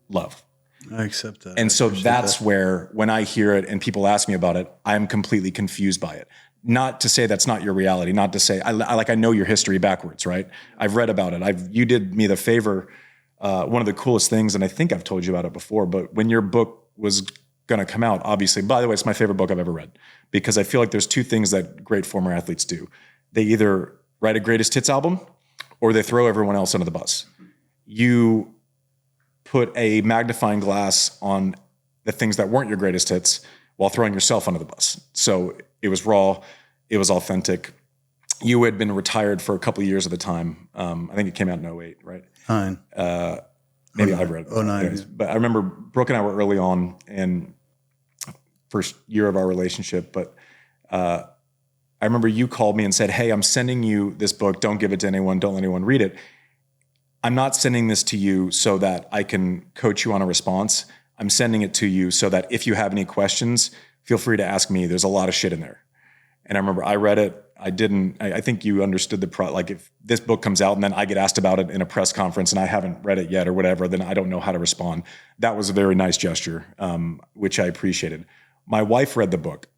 love. I accept that. And so that's where, when I hear it and people ask me about it, I'm completely confused by it. Not to say that's not your reality, not to say, I know your history backwards, right? I've read about it. You did me the favor. One of the coolest things, and I think I've told you about it before, but when your book was going to come out, obviously, by the way, it's my favorite book I've ever read, because I feel like there's two things that great former athletes do. They either write a greatest hits album, or they throw everyone else under the bus. You put a magnifying glass on the things that weren't your greatest hits while throwing yourself under the bus. So it was raw, it was authentic. You had been retired for a couple of years at the time. I think it came out in 08, right? 9. Maybe I've read it. 09. Anyways, but I remember Brooke and I were early on in first year of our relationship, but I remember you called me and said, hey, I'm sending you this book. Don't give it to anyone. Don't let anyone read it. I'm not sending this to you so that I can coach you on a response. I'm sending it to you so that if you have any questions, feel free to ask me. There's a lot of shit in there. And I remember I read it. I think you understood like if this book comes out and then I get asked about it in a press conference and I haven't read it yet or whatever, then I don't know how to respond. That was a very nice gesture, which I appreciated. My wife read the book.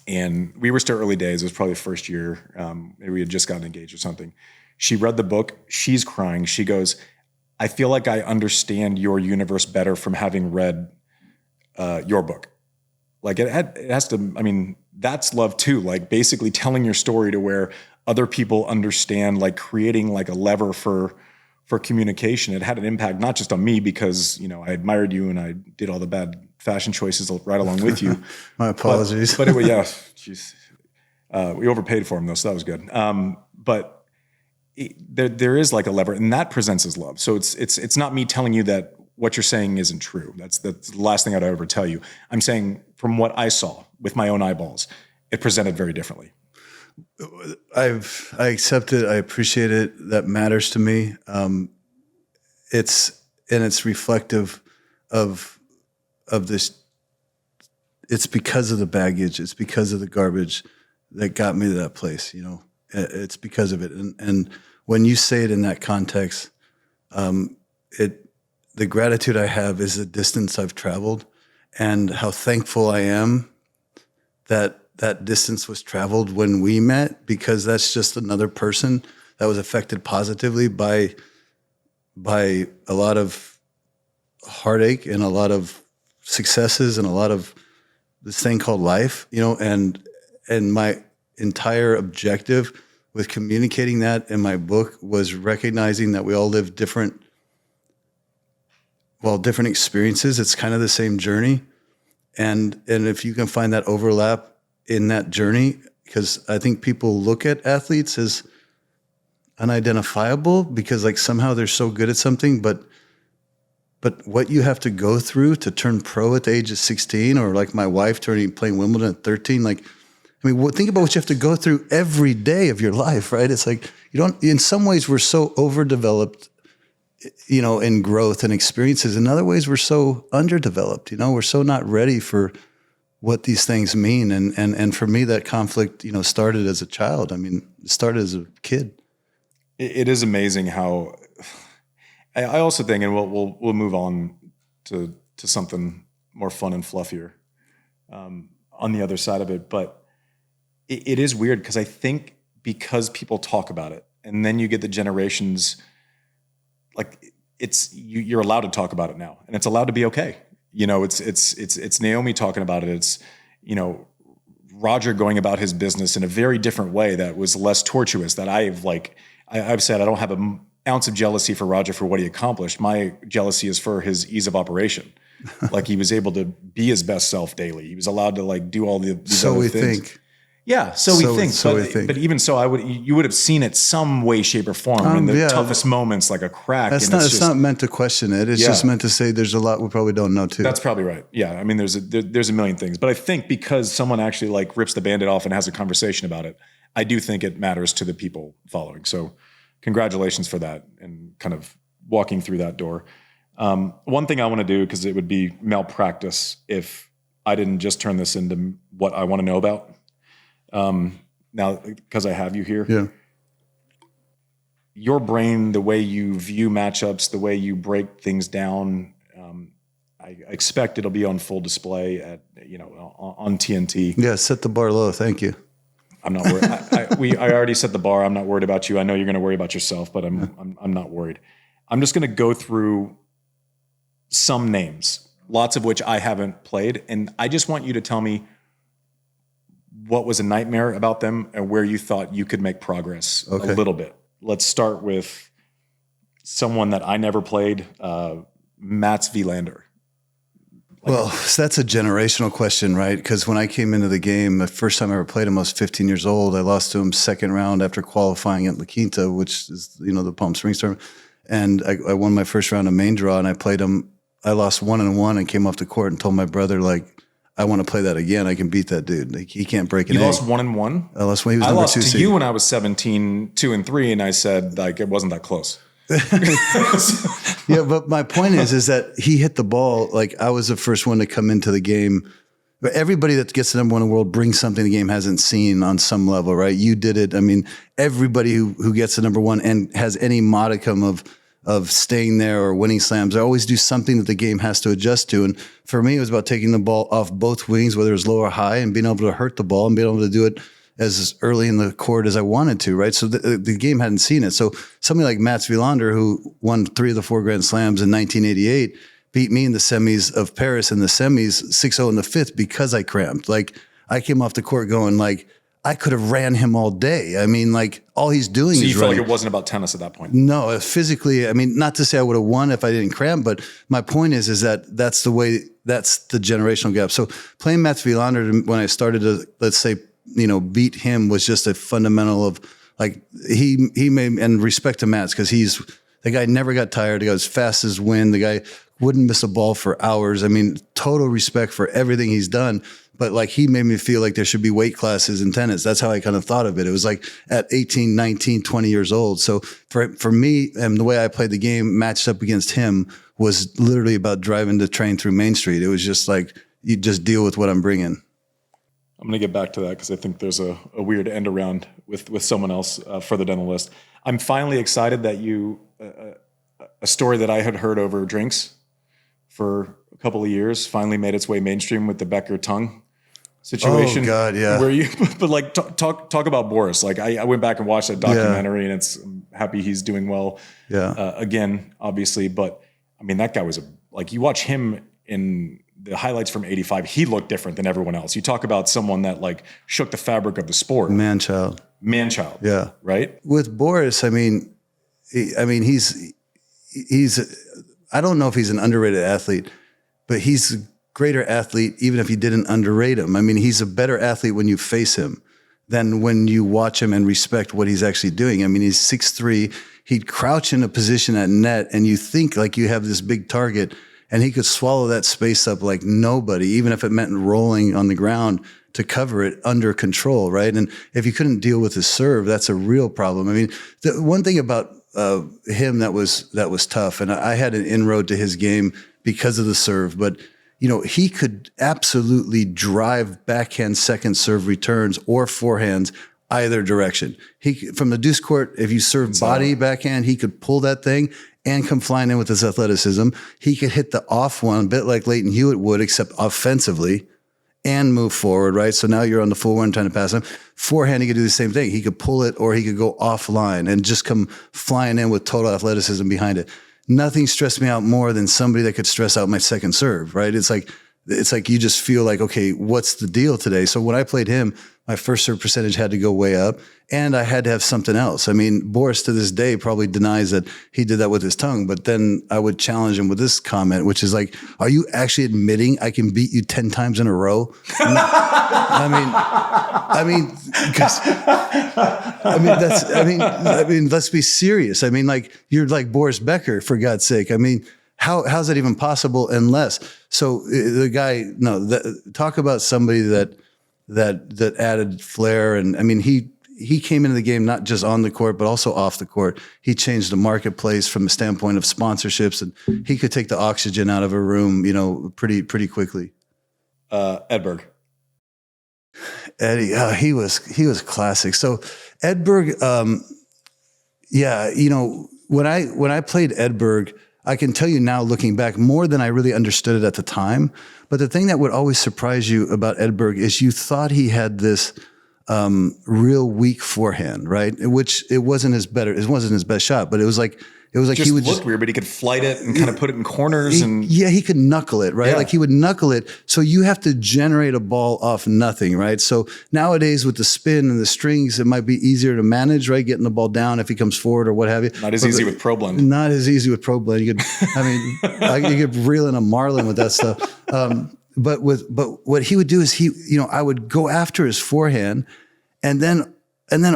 And we were still early days. It was probably the first year. Maybe we had just gotten engaged or something. She read the book. She's crying. She goes, I feel like I understand your universe better from having read your book. Like it has to, that's love too. Like basically telling your story to where other people understand, like creating like a lever for communication. It had an impact, not just on me because, I admired you and I did all the bad fashion choices right along with you. My apologies. But it was, yeah, geez. We overpaid for him though, so that was good. But there is like a lever, and that presents as love. So it's not me telling you that what you're saying isn't true. That's the last thing I'd ever tell you. I'm saying from what I saw with my own eyeballs, it presented very differently. I accept it. I appreciate it. That matters to me. It's reflective of this. It's because of the baggage. It's because of the garbage that got me to that place. It's because of it. And when you say it in that context, the gratitude I have is the distance I've traveled and how thankful I am that that distance was traveled when we met, because that's just another person that was affected positively by a lot of heartache and a lot of successes and a lot of this thing called life, and my entire objective with communicating that in my book was recognizing that we all live different experiences. It's kind of the same journey. And if you can find that overlap in that journey, because I think people look at athletes as unidentifiable because like somehow they're so good at something, but what you have to go through to turn pro at the age of 16, or like my wife playing Wimbledon at 13, like, I mean, think about what you have to go through every day of your life, right? It's like, in some ways we're so overdeveloped, in growth and experiences. In other ways, we're so underdeveloped, we're so not ready for what these things mean. And for me, that conflict, started as a child. I mean, it started as a kid. It is amazing how I also think, and we'll move on to something more fun and fluffier on the other side of it. But it is weird because I think because people talk about it, and then you get the generations, like you're allowed to talk about it now, and it's allowed to be okay. It's Naomi talking about it. It's Roger going about his business in a very different way that was less tortuous. That I've said I don't have an ounce of jealousy for Roger for what he accomplished. My jealousy is for his ease of operation. Like he was able to be his best self daily. He was allowed to do all these so other we things. Think. Yeah, so we think. But even so, you would have seen it some way, shape, or form in the toughest moments, like a crack. It's not meant to question it. It's just meant to say there's a lot we probably don't know too. That's probably right. Yeah, I mean, there's a million things, but I think because someone actually rips the Band-Aid off and has a conversation about it, I do think it matters to the people following. So, congratulations for that and kind of walking through that door. One thing I want to do, because it would be malpractice if I didn't just turn this into what I want to know about. Now, because I have you here, your brain, the way you view matchups, the way you break things down, I expect it'll be on full display at on TNT. Yeah, set the bar low. Thank you. I'm not worried. I already set the bar. I'm not worried about you. I know you're going to worry about yourself, but I'm not worried. I'm just going to go through some names, lots of which I haven't played, and I just want you to tell me what was a nightmare about them and where you thought you could make progress a little bit. Let's start with someone that I never played, Mats Wilander. Well, that's a generational question, right? Because when I came into the game, the first time I ever played him, I was 15 years old. I lost to him second round after qualifying at La Quinta, which is, the Palm Springs tournament. And I won my first round of main draw, and I played him. I lost 1-1 and came off the court and told my brother, I want to play that again. I can beat that dude. He can't break an egg. You lost 1-1? I lost when he was number 2 seed. I lost to you when I was 17, 2-3, and I said it wasn't that close. Yeah, but my point is that he hit the ball. I was the first one to come into the game. But everybody that gets to number one in the world brings something the game hasn't seen on some level, right? You did it. I mean, everybody who gets to number one and has any modicum of staying there or winning slams, I always do something that the game has to adjust to. And for me, it was about taking the ball off both wings, whether it was low or high, and being able to hurt the ball and being able to do it as early in the court as I wanted to, right? So the game hadn't seen it. So somebody like Mats Wilander, who won 3 of the 4 Grand Slams in 1988, beat me in the semis of Paris in the semis 6-0 in the 5th because I cramped. I came off the court going I could have ran him all day. I mean, all he's doing is running. So you felt like it wasn't about tennis at that point? No, physically, I mean, not to say I would have won if I didn't cramp, but my point is that that's the way, that's the generational gap. So playing Mats Wilander, when I started to, let's say, beat him, was just a fundamental of he made, and respect to Mats, because the guy never got tired. The guy was fast as wind. The guy wouldn't miss a ball for hours. I mean, total respect for everything he's done. But he made me feel like there should be weight classes in tennis. That's how I kind of thought of it. It was at 18, 19, 20 years old. So for me, and the way I played the game matched up against him was literally about driving the train through Main Street. It was just you just deal with what I'm bringing. I'm going to get back to that because I think there's a weird end around with someone else further down the list. I'm finally excited that a story that I had heard over drinks for a couple of years, finally made its way mainstream with the Becker tongue situation. Oh God, yeah. Where you, but like talk about Boris. Like I went back and watched that documentary, and I'm happy he's doing well. Yeah. Again, obviously, but I mean that guy was like you watch him in the highlights from '85. He looked different than everyone else. You talk about someone that like shook the fabric of the sport. Man-child. Yeah. Right. With Boris, I mean, he's. I don't know if he's an underrated athlete, but he's a greater athlete even if you didn't underrate him. I mean, he's a better athlete when you face him than when you watch him and respect what he's actually doing. I mean, he's 6'3". He'd crouch in a position at net, and you think like you have this big target, and he could swallow that space up like nobody, even if it meant rolling on the ground to cover it under control, right? And if you couldn't deal with his serve, that's a real problem. I mean, the one thing about him that was tough, and I had an inroad to his game because of the serve, but you know, he could absolutely drive backhand second serve returns or forehands either direction. He from the deuce court, if you serve body backhand, he could pull that thing and come flying in with his athleticism. He could hit the off one a bit like Leighton Hewitt would, except offensively, and move forward, right? So now you're on the full one trying to pass him. Forehand, he could do the same thing. He could pull it or he could go offline and just come flying in with total athleticism behind it. Nothing stressed me out more than somebody that could stress out my second serve, right? It's like you just feel like, okay, what's the deal today? So when I played him, my first serve percentage had to go way up, and I had to have something else. I mean, Boris to this day probably denies that he did that with his tongue, but then I would challenge him with this comment, which is like, are you actually admitting I can beat you 10 times in a row? I mean, let's be serious. I mean, like, you're like Boris Becker, for God's sake. I mean, how's that even possible unless? So the guy, talk about somebody that added flair. And I mean, he came into the game not just on the court, but also off the court. He changed the marketplace from the standpoint of sponsorships, and he could take the oxygen out of a room, you know, pretty quickly. Edberg. Eddie, he was classic. So Edberg, you know, when I played Edberg, I can tell you now, looking back, more than I really understood it at the time. But the thing that would always surprise you about Edberg is you thought he had this real weak forehand, right? Which it wasn't his best shot, but it was like just he would look weird, but he could flight it and kind of put it in corners. He could knuckle it, right? Yeah. Like he would knuckle it. So you have to generate a ball off nothing, right? So nowadays with the spin and the strings, it might be easier to manage, right? Getting the ball down if he comes forward or what have you. Not as easy with Pro Blend. Not as easy with Pro Blend. You could, you could reel in a marlin with that stuff. But what he would do is I would go after his forehand, and then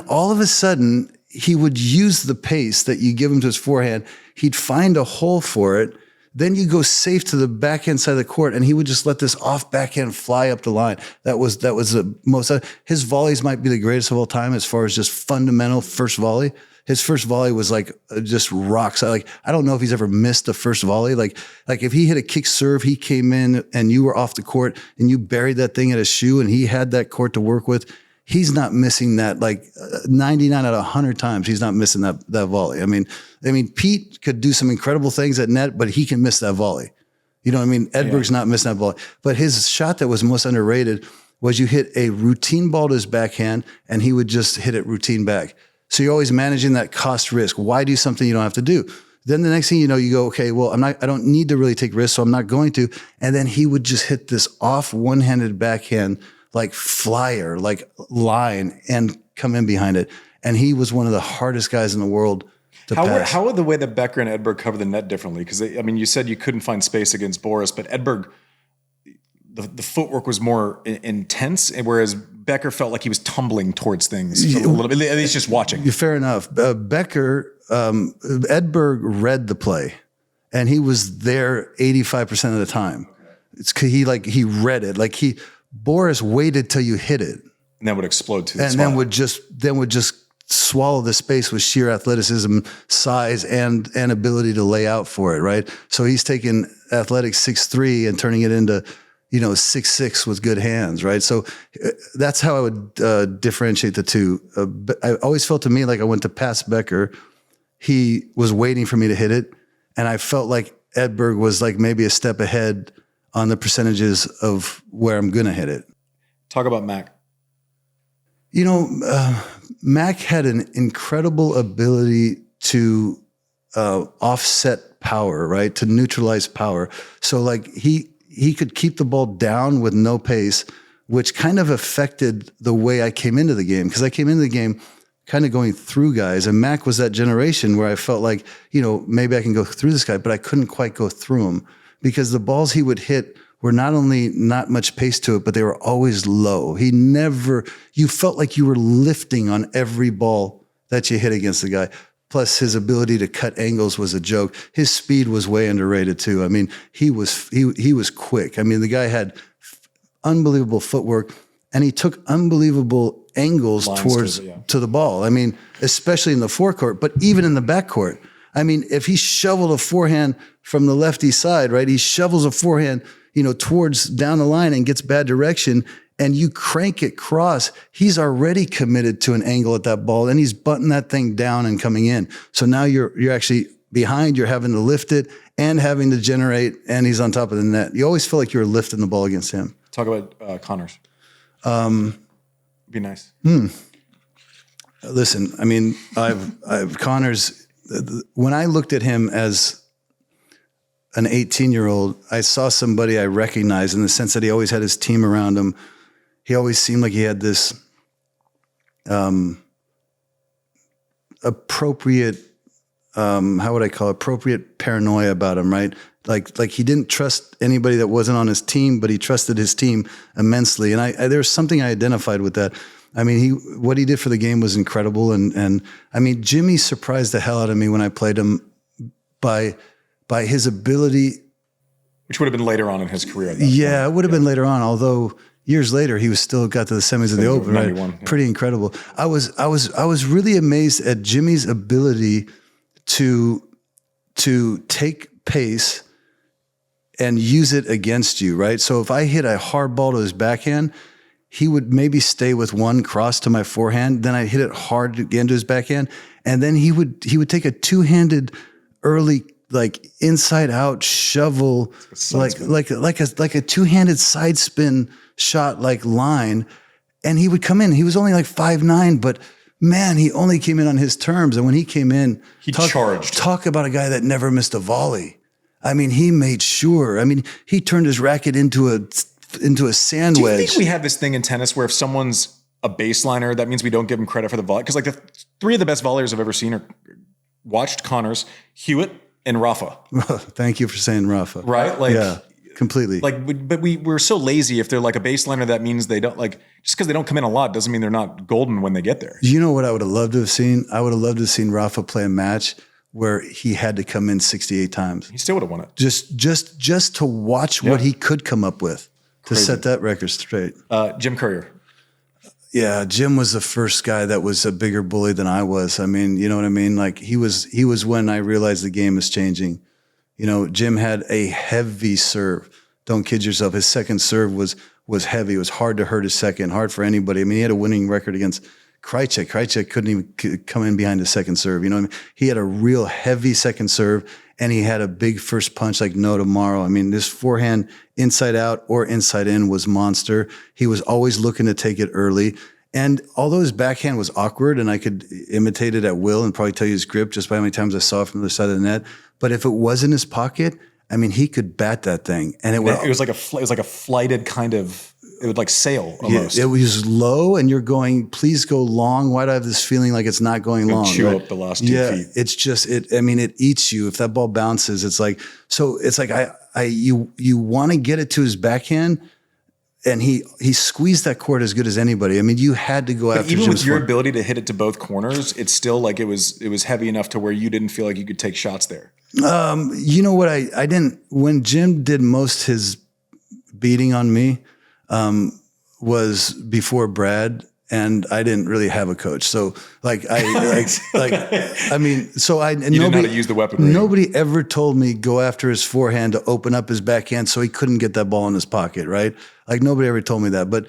all of a sudden he would use the pace that you give him to his forehand. He'd find a hole for it. Then you go safe to the backhand side of the court, and he would just let this off backhand fly up the line. That was the most. His volleys might be the greatest of all time as far as just fundamental first volley. His first volley was like just rocks. Like, I don't know if he's ever missed the first volley. Like if he hit a kick serve, he came in and you were off the court and you buried that thing at a shoe, and he had that court to work with. He's not missing that, like 99 out of 100 times. He's not missing that volley. I mean, Pete could do some incredible things at net, but he can miss that volley. You know what I mean? Edberg's not missing that volley. But his shot that was most underrated was you hit a routine ball to his backhand, and he would just hit it routine back. So you're always managing that cost risk. Why do something you don't have to do? Then the next thing you know, you go, okay, well, I don't need to really take risks, so I'm not going to. And then he would just hit this off one-handed backhand, like flyer, like line, and come in behind it. And he was one of the hardest guys in the world to pass. How would the way that Becker and Edberg cover the net differently? Because, you said you couldn't find space against Boris, but Edberg, the footwork was more intense, whereas Becker felt like he was tumbling towards things a little bit, at least just watching. Fair enough. Edberg read the play, and he was there 85% of the time. It's he read it. Like Boris waited till you hit it, and then would explode to the and spot. then would just swallow the space with sheer athleticism, size, and ability to lay out for it. Right. So he's taking athletic 6'3" and turning it into 6'6" with good hands. Right. So that's how I would differentiate the two. I always felt to me like I went to pass Becker. He was waiting for me to hit it, and I felt like Edberg was like maybe a step ahead on the percentages of where I'm going to hit it. Talk about Mac. Mac had an incredible ability to offset power, right? To neutralize power. So like he could keep the ball down with no pace, which kind of affected the way I came into the game. Because I came into the game kind of going through guys. And Mac was that generation where I felt like, maybe I can go through this guy, but I couldn't quite go through him because the balls he would hit were not only not much pace to it, but they were always low. You felt like you were lifting on every ball that you hit against the guy. Plus his ability to cut angles was a joke. His speed was way underrated too. I mean, he was quick. I mean, the guy had unbelievable footwork and he took unbelievable angles to the ball. I mean, especially in the forecourt, but even in the backcourt. I mean, if he shoveled a forehand from the lefty side, right? He shovels a forehand, towards down the line and gets bad direction and you crank it cross, he's already committed to an angle at that ball and he's butting that thing down and coming in. So now you're actually behind, you're having to lift it and having to generate and he's on top of the net. You always feel like you're lifting the ball against him. Talk about Connors. Be nice. Listen, I mean, I've Connors, when I looked at him as an 18-year-old, I saw somebody I recognized in the sense that he always had his team around him. He always seemed like he had this appropriate, appropriate paranoia about him, right? Like he didn't trust anybody that wasn't on his team, but he trusted his team immensely. And there was something I identified with that. I mean, what he did for the game was incredible. And I mean, Jimmy surprised the hell out of me when I played him by his ability. Which would have been later on in his career. It would have been later on, although years later he was still got to the semis of the Open, right? Yeah. Pretty incredible. I was really amazed at Jimmy's ability to take pace and use it against you, right? So if I hit a hard ball to his backhand, he would maybe stay with one cross to my forehand, then I'd hit it hard again to his backhand, and then he would take a two-handed early like inside out shovel, like a two-handed side spin shot like line, and he would come in. He was only like 5'9", but man, he only came in on his terms. And when he came in, he charged. Talk about a guy that never missed a volley. I mean, he made sure. I mean, he turned his racket into a sand wedge. Do you think we have this thing in tennis where if someone's a baseliner, that means we don't give him credit for the volley? Because like the three of the best volleyers I've ever seen are watched: Connors, Hewitt, and Rafa. Thank you for saying Rafa. Right? Like, yeah, completely. Like, but we're so lazy. If they're like a baseliner, that means they don't like, just because they don't come in a lot doesn't mean they're not golden when they get there. You know what I would have loved to have seen? I would have loved to have seen Rafa play a match where he had to come in 68 times. He still would have won it. Just to watch what he could come up with to set that record straight. Jim Courier. Yeah, Jim was the first guy that was a bigger bully than I was. I mean, you know what I mean? Like he was when I realized the game is changing. You know, Jim had a heavy serve. Don't kid yourself. His second serve was heavy. It was hard to hurt his second, hard for anybody. I mean, he had a winning record against Krajicek. Krajicek couldn't even come in behind his second serve. You know what I mean? He had a real heavy second serve, and he had a big first punch like no tomorrow. I mean, this forehand inside out or inside in was monster. He was always looking to take it early. And although his backhand was awkward and I could imitate it at will and probably tell you his grip just by how many times I saw it from the other side of the net, but if it was in his pocket, I mean, he could bat that thing. And it was like a flighted kind of, it would like sail almost. Yeah, it was low and you're going, please go long. Why do I have this feeling like it's not going long? Chew up the last 2 feet. It's just, it eats you. If that ball bounces, it's like you want to get it to his backhand, and he squeezed that court as good as anybody. I mean, you had to go after even Jim's with your ability to hit it to both corners, it's still like it was heavy enough to where you didn't feel like you could take shots there. You know what? I didn't, when Jim did most his beating on me, was before Brad, and I didn't really have a coach. So I mean, so I, you didn't know how to use the weaponry. Nobody ever told me go after his forehand to open up his backhand so he couldn't get that ball in his pocket, right? Like nobody ever told me that. But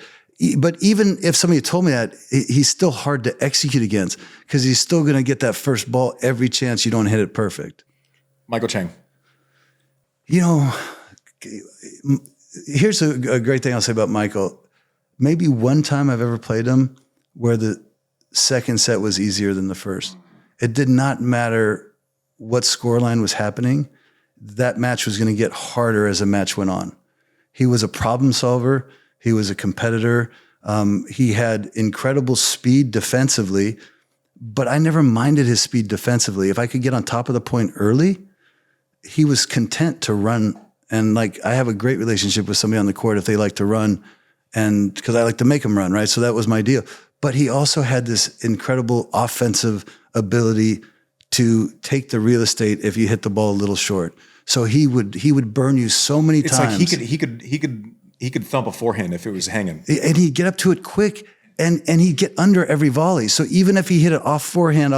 even if somebody told me that, he's still hard to execute against because he's still going to get that first ball every chance you don't hit it perfect. Michael Chang. You know, here's a great thing I'll say about Michael. Maybe one time I've ever played him where the second set was easier than the first. It did not matter what scoreline was happening. That match was going to get harder as the match went on. He was a problem solver. He was a competitor. He had incredible speed defensively, but I never minded his speed defensively. If I could get on top of the point early, he was content to run. And like, I have a great relationship with somebody on the court if they like to run, and because I like to make them run, right? So that was my deal. But he also had this incredible offensive ability to take the real estate if you hit the ball a little short. So he would burn you so many times. It's like he could thump a forehand if it was hanging. And he'd get up to it quick, and he'd get under every volley. So even if he hit it off forehand,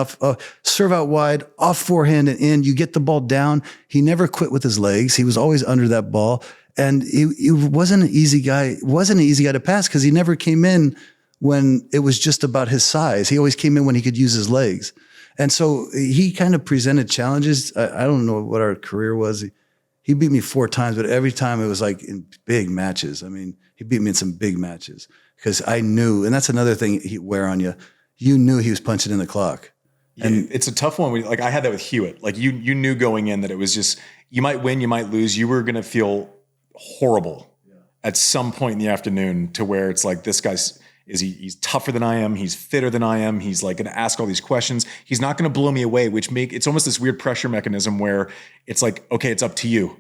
serve out wide, off forehand and in, you get the ball down. He never quit with his legs. He was always under that ball. And he wasn't an easy guy. Wasn't an easy guy to pass because he never came in when it was just about his size. He always came in when he could use his legs. And so he kind of presented challenges. I don't know what our career was. He beat me 4 times, but every time it was like in big matches. I mean, he beat me in some big matches because I knew, and that's another thing he'd wear on you. You knew he was punching in the clock. And it's a tough one. Like I had that with Hewitt. Like you knew going in that it was just, you might win, you might lose. You were going to feel horrible at some point in the afternoon to where it's like, this guy's, he's tougher than I am. He's fitter than I am. He's like going to ask all these questions. He's not going to blow me away, it's almost this weird pressure mechanism where it's like, okay, it's up to you,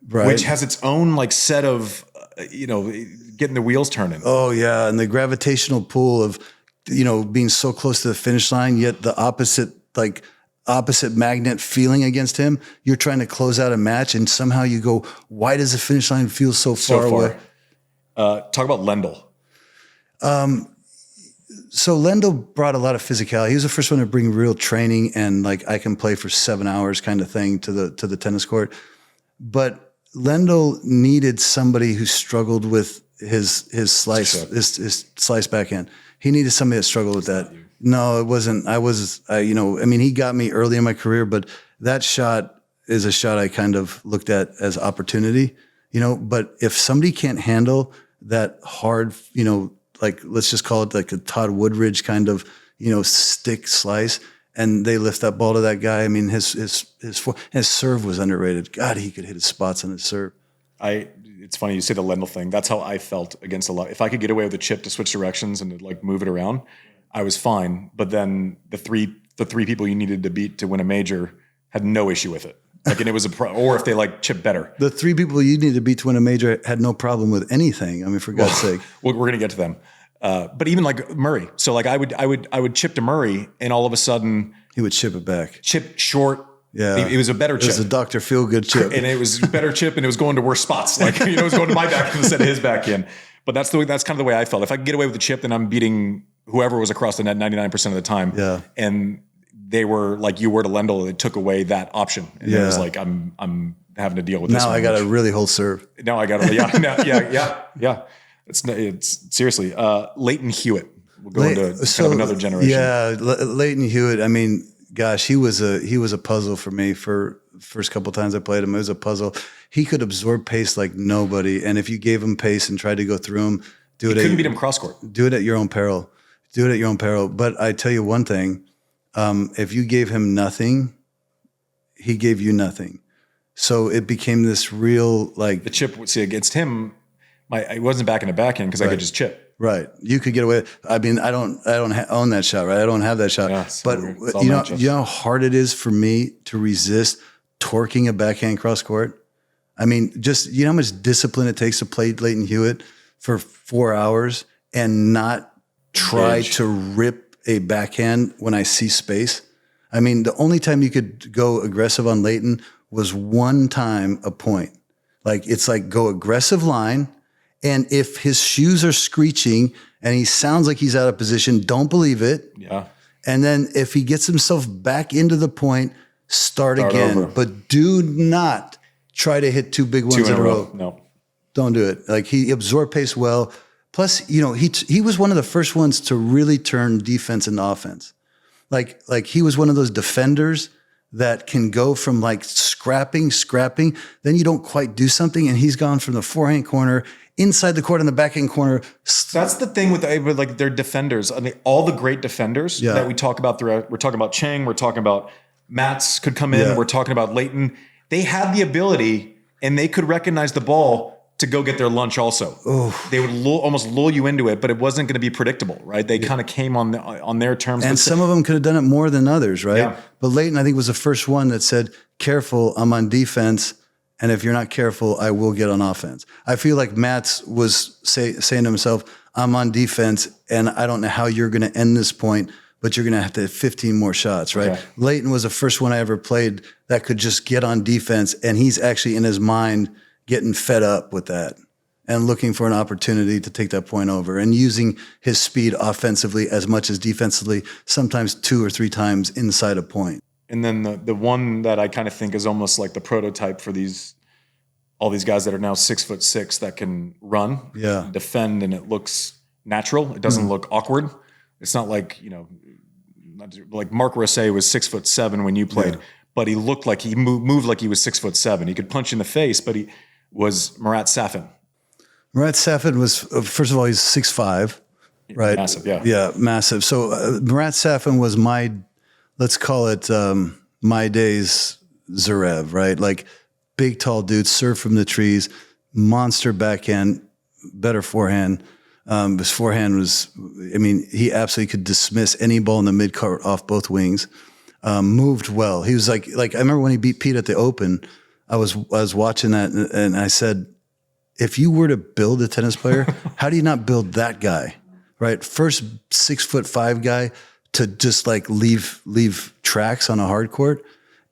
right? Which has its own like set of, getting the wheels turning. Oh yeah. And the gravitational pull of, being so close to the finish line, yet the opposite magnet feeling against him. You're trying to close out a match and somehow you go, why does the finish line feel so far away? Talk about Lendl. So Lendl brought a lot of physicality. He was the first one to bring real training and like I can play for 7 hours kind of thing to the tennis court. But Lendl needed somebody who struggled with his slice backhand. He needed somebody that struggled with that. No, it wasn't. He got me early in my career, but that shot is a shot I kind of looked at as opportunity, but if somebody can't handle that hard, like let's just call it like a Todd Woodridge kind of, stick slice, and they lift that ball to that guy. I mean, his serve was underrated. God, he could hit his spots on his serve. It's funny you say the Lendl thing. That's how I felt against a lot. If I could get away with a chip to switch directions and to like move it around, I was fine. But then the three people you needed to beat to win a major had no issue with it. Like, and it was or if they like chip better. The 3 people you needed to beat to win a major had no problem with anything. I mean, for God's sake. We're going to get to them. But even like Murray. So like I would chip to Murray and all of a sudden he would chip it back. Chip short. Yeah. It was a better chip. It was a Dr. Feelgood chip. And it was a better chip and it was going to worse spots. Like, it was going to my back instead of his backhand. But that's kind of the way I felt. If I could get away with the chip, then I'm beating whoever was across the net 99% of the time. Yeah. And they were like you were to Lendl, it took away that option. And it was like, I'm having to deal with this. Now I got a really whole serve. Now I got to, yeah. It's seriously, Leighton Hewitt. We'll go into kind of another generation. Yeah. Leighton Hewitt. I mean, gosh, he was a puzzle for me for first couple times I played him. It was a puzzle. He could absorb pace like nobody. And if you gave him pace and tried to go through him, couldn't beat him cross court. Do it at your own peril. But I tell you one thing, if you gave him nothing, he gave you nothing. So it became this real like the chip. See, against him, I wasn't back in the backhand because I could just chip. Right. You could get away. I mean, I don't own that shot, right? I don't have that shot. Yeah, but you know how hard it is for me to resist torquing a backhand cross court? I mean, just, how much discipline it takes to play Leighton Hewitt for 4 hours and not try to rip a backhand when I see space? I mean, the only time you could go aggressive on Leighton was one time a point. Like, it's like go aggressive line. And if his shoes are screeching and he sounds like he's out of position, don't believe it. Yeah. And then if he gets himself back into the point, start again. Over. But do not try to hit 2 big ones in a row. No. Don't do it. Like, he absorbed pace well. Plus, he was one of the first ones to really turn defense into offense. Like he was one of those defenders that can go from like scrapping, then you don't quite do something, and he's gone from the forehand corner inside the court and the backhand corner. That's the thing with like their defenders. I mean, all the great defenders that we talk about throughout. We're talking about Chang. We're talking about Mats could come in. Yeah. We're talking about Leighton. They had the ability, and they could recognize the ball to go get their lunch also. Oh. They would almost lull you into it, but it wasn't going to be predictable, right? They kind of came on their terms. And some of them could have done it more than others, right? Yeah. But Leighton, I think, was the first one that said, careful, I'm on defense, and if you're not careful, I will get on offense. I feel like Mats was saying to himself, I'm on defense, and I don't know how you're going to end this point, but you're going to have to hit 15 more shots, right? Okay. Leighton was the first one I ever played that could just get on defense, and he's actually in his mind getting fed up with that and looking for an opportunity to take that point over and using his speed offensively as much as defensively, sometimes 2 or 3 times inside a point. And then the one that I kind of think is almost like the prototype for all these guys that are now 6'6" that can run, defend, and it looks natural. It doesn't look awkward. It's not like, like Marc Rosset was 6'7" when you played, but he looked like he moved like he was 6'7". He could punch in the face, but he was Marat Safin. Marat Safin was, first of all, he's 6'5", right? Massive, yeah. Yeah, massive. So Marat Safin was let's call it my days Zverev, right? Like big, tall dude, serve from the trees, monster backhand, better forehand. His forehand was, he absolutely could dismiss any ball in the mid-court off both wings. Moved well. He was like I remember when he beat Pete at the Open, I was watching that and I said, if you were to build a tennis player, how do you not build that guy, right? First 6'5" guy to just like leave tracks on a hard court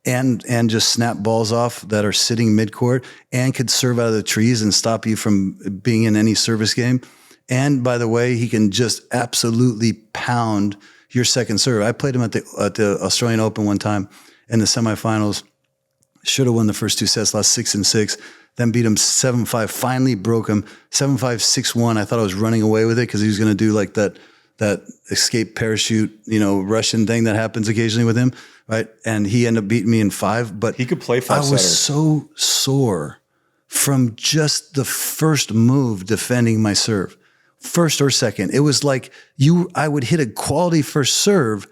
and just snap balls off that are sitting mid-court and could serve out of the trees and stop you from being in any service game. And by the way, he can just absolutely pound your second serve. I played him at the Australian Open one time in the semifinals. Should have won the first 2 sets, lost 6-6, then beat him 7-5, finally broke him 7-5, 6-1. I thought I was running away with it because he was going to do like that escape parachute, Russian thing that happens occasionally with him, right? And he ended up beating me in 5. But he could play 5 setters. I was so sore from just the first move defending my serve, first or second. It was like I would hit a quality first serve,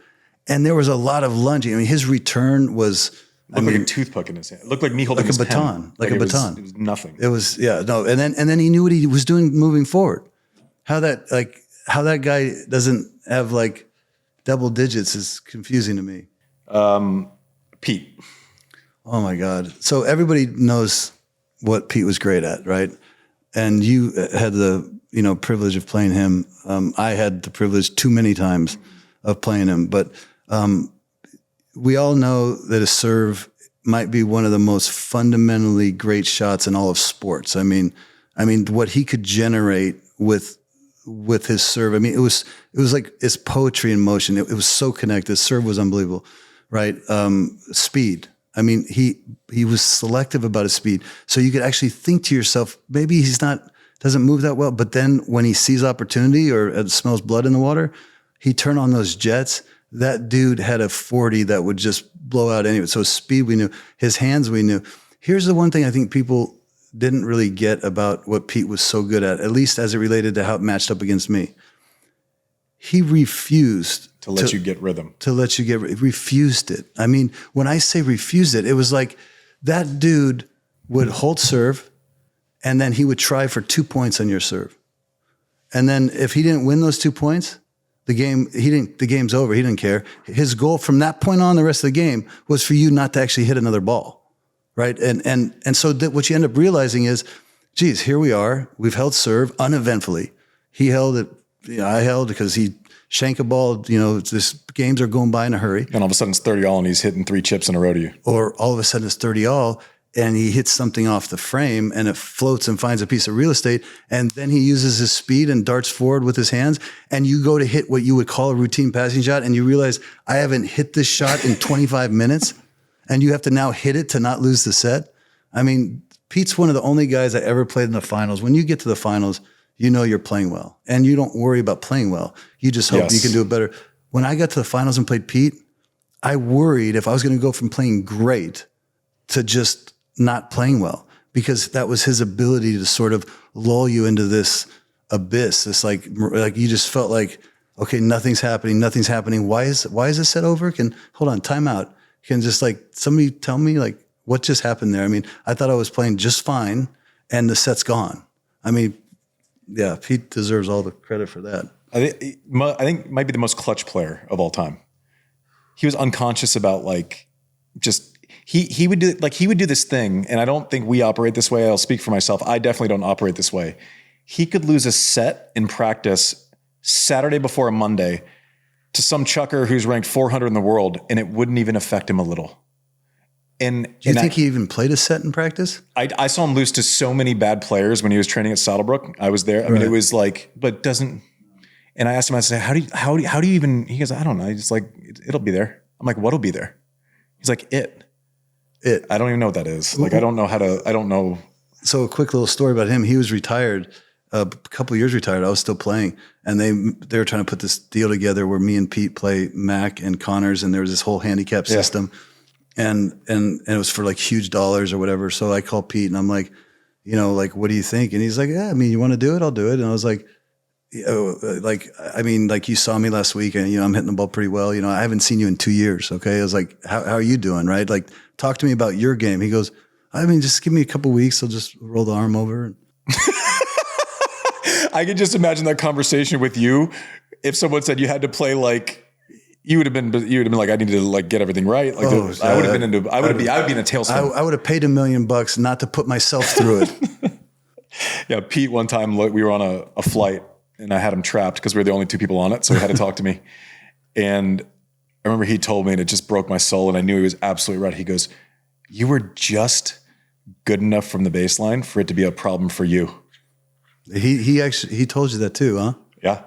and there was a lot of lunging. His return was. Looked like a toothpick in his hand. It looked like me holding like his a baton, pen. like a baton. It was nothing. It was and then he knew what he was doing moving forward. How that guy doesn't have like double digits is confusing to me. Pete. Oh my God! So everybody knows what Pete was great at, right? And you had the privilege of playing him. I had the privilege too many times of playing him, but. We all know that a serve might be one of the most fundamentally great shots in all of sports. I mean, what he could generate with his serve. It was like it's poetry in motion. It was so connected. Serve was unbelievable, right? Speed. He was selective about his speed. So you could actually think to yourself, maybe doesn't move that well. But then when he sees opportunity or smells blood in the water, he turned on those jets. That dude had a 40 that would just blow out anyway. So speed, we knew. His hands, we knew. Here's the one thing I think people didn't really get about what Pete was so good at least as it related to how it matched up against me. He refused to let you get rhythm. Refused it. When I say refused it, it was like that dude would hold serve and then he would try for 2 points on your serve. And then if he didn't win those 2 points, the game's over. He didn't care. His goal from that point on, the rest of the game, was for you not to actually hit another ball, right? And so what you end up realizing is, geez, here we are. We've held serve uneventfully. He held it. I held because he shanked a ball. This games are going by in a hurry. And all of a sudden it's 30-all and he's hitting 3 chips in a row to you. Or all of a sudden it's 30-all. And he hits something off the frame and it floats and finds a piece of real estate. And then he uses his speed and darts forward with his hands. And you go to hit what you would call a routine passing shot. And you realize, I haven't hit this shot in 25 minutes. And you have to now hit it to not lose the set. Pete's one of the only guys I ever played in the finals. When you get to the finals, you're playing well. And you don't worry about playing well. You just hope you can do it better. When I got to the finals and played Pete, I worried if I was going to go from playing great to just not playing well, because that was his ability to sort of lull you into this abyss. This like you just felt like, okay, nothing's happening. Why is this set over? Hold on, time out. Can just like somebody tell me like what just happened there? I mean, I thought I was playing just fine and the set's gone. I mean, yeah, Pete deserves all the credit for that. I think might be the most clutch player of all time. He was unconscious about like just he would do this thing, and I don't think we operate this way. I'll speak for myself. I definitely don't operate this way. He could lose a set in practice Saturday before a Monday to some chucker who's ranked 400 in the world, and it wouldn't even affect him a little. And do you think he even played a set in practice? I saw him lose to so many bad players when he was training at Saddlebrook. I was there. I mean, it was like, but doesn't. And I asked him, I said, how do you even? He goes, I don't know. He's like, it'll be there. I'm like, what'll be there? He's like, it. I don't even know what that is. Like, I don't know. So a quick little story about him. He was retired, a couple of years retired. I was still playing, and they were trying to put this deal together where me and Pete play Mac and Connors, and there was this whole handicap system. And it was for like huge dollars or whatever. So I called Pete and I'm like, like, what do you think? And he's like, yeah, I mean, you want to do it? I'll do it. And I was like, like you saw me last week and, I'm hitting the ball pretty well. I haven't seen you in 2 years. Okay. I was like, how are you doing? Right. Like, talk to me about your game. He goes, I mean, just give me a couple of weeks. I'll just roll the arm over. I could just imagine that conversation with you. If someone said you had to play like, you would have been like, I need to like get everything right. Like I would be in a tailspin. I would have paid $1 million not to put myself through it. Yeah. Pete, one time we were on a flight and I had him trapped because we were the only two people on it. So he had to talk to me. And I remember he told me, and it just broke my soul. And I knew he was absolutely right. He goes, you were just good enough from the baseline for it to be a problem for you. He told you that too, huh? Yeah.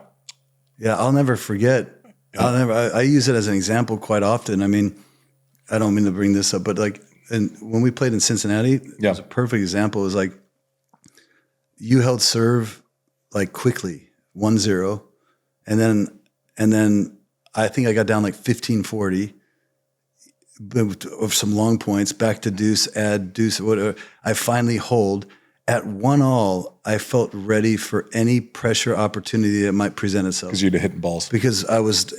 Yeah. I'll never forget. I use it as an example quite often. I mean, I don't mean to bring this up, but like, and when we played in Cincinnati, it was a perfect example. It was like, you held serve like quickly 1-0. And then I think I got down like 15-40 of some long points back to deuce, add deuce, whatever. I finally hold. At 1-1, I felt ready for any pressure opportunity that might present itself. Because you'd have hit balls. Because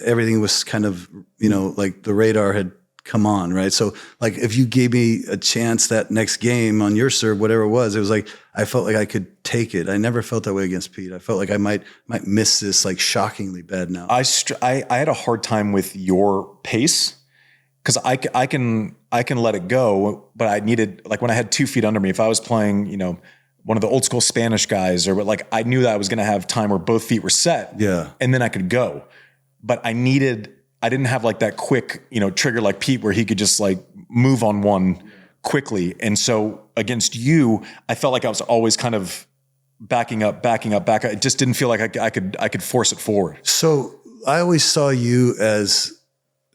everything was kind of, like the radar had come on, right? So like if you gave me a chance that next game on your serve, whatever it was like, I felt like I could take it. I never felt that way against Pete. I felt like I might miss this like shockingly bad now. I had a hard time with your pace because I can let it go, but I needed, like when I had 2 feet under me, if I was playing, one of the old school Spanish guys, or like I knew that I was going to have time where both feet were set, and then I could go. But I didn't have like that quick, trigger like Pete where he could just like move on one quickly. And so against you, I felt like I was always kind of backing up. It just didn't feel like I could force it forward. So I always saw you as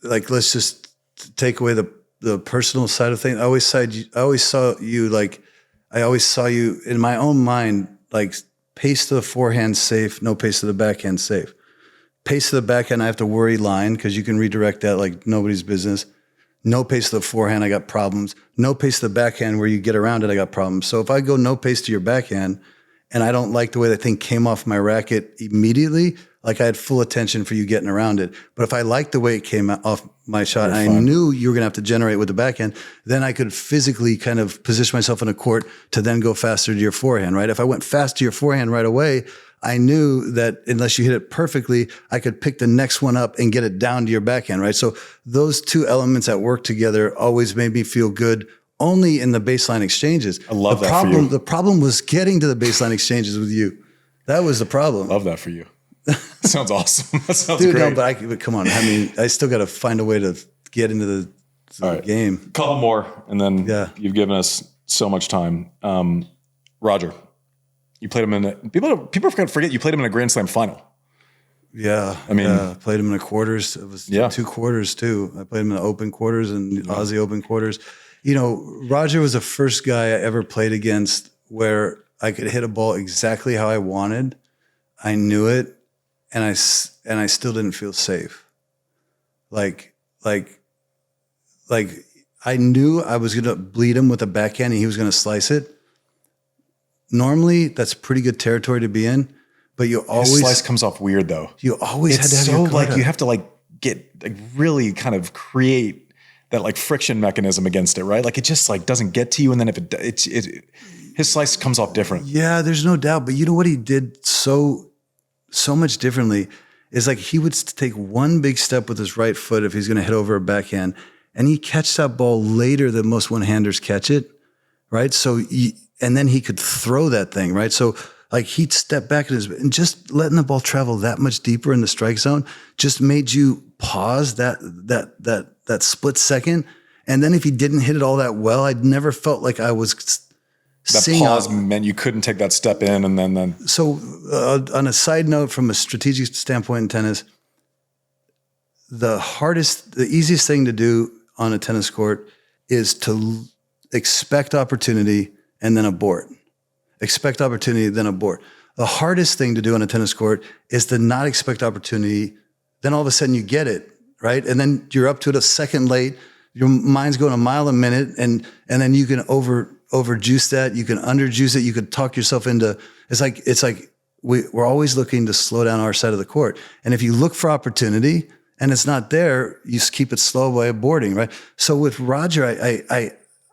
like, let's just take away the personal side of things. I always saw you in my own mind, like pace to the forehand safe, no pace to the backhand safe. Pace to the backhand, I have to worry line because you can redirect that like nobody's business. No pace to the forehand, I got problems. No pace to the backhand where you get around it, I got problems. So if I go no pace to your backhand and I don't like the way that thing came off my racket immediately, like I had full attention for you getting around it. But if I liked the way it came off my shot, and I knew you were going to have to generate with the backhand, then I could physically kind of position myself in a court to then go faster to your forehand, right? If I went fast to your forehand right away, I knew that unless you hit it perfectly, I could pick the next one up and get it down to your backhand, right? So those two elements that work together always made me feel good only in the baseline exchanges. I love that for you. The problem was getting to the baseline exchanges with you. That was the problem. Love that for you. That sounds awesome. That sounds Dude, great. No, but come on. I mean, I still got to find a way to get into the game. Couple more, and then you've given us so much time. Roger, you played him in people forget you played him in a Grand Slam final. Yeah. I mean, played him in the quarters. It was 2 quarters too. I played him in the open quarters and Aussie open quarters. Roger was the first guy I ever played against where I could hit a ball exactly how I wanted. I knew it. And I still didn't feel safe. Like like I knew I was going to bleed him with a backhand and he was going to slice it. Normally, that's pretty good territory to be in, but you always His slice comes off weird though. You always it's had to have so your guard like up. you have to like get like really kind of create that like friction mechanism against it, right? Like it just like doesn't get to you, and then if it his slice comes off different. Yeah, there's no doubt. But you know what he did so much differently is like he would take one big step with his right foot if he's going to hit over a backhand, and he catch that ball later than most one-handers catch it, right? So, and then he could throw that thing, right? So like he'd step back and just letting the ball travel that much deeper in the strike zone just made you pause that split second. And then if he didn't hit it all that well, I'd never felt like I was that pause meant you couldn't take that step in, and then. So, on a side note, from a strategic standpoint in tennis, the easiest thing to do on a tennis court is to expect opportunity and then abort. Expect opportunity, then abort. The hardest thing to do on a tennis court is to not expect opportunity. Then all of a sudden you get it, right? And then you're up to it a second late. Your mind's going a mile a minute, and then you can overjuice that. You can underjuice it. You could talk yourself into. It's like we're always looking to slow down our side of the court. And if you look for opportunity and it's not there, you just keep it slow by aborting, right? So with Roger,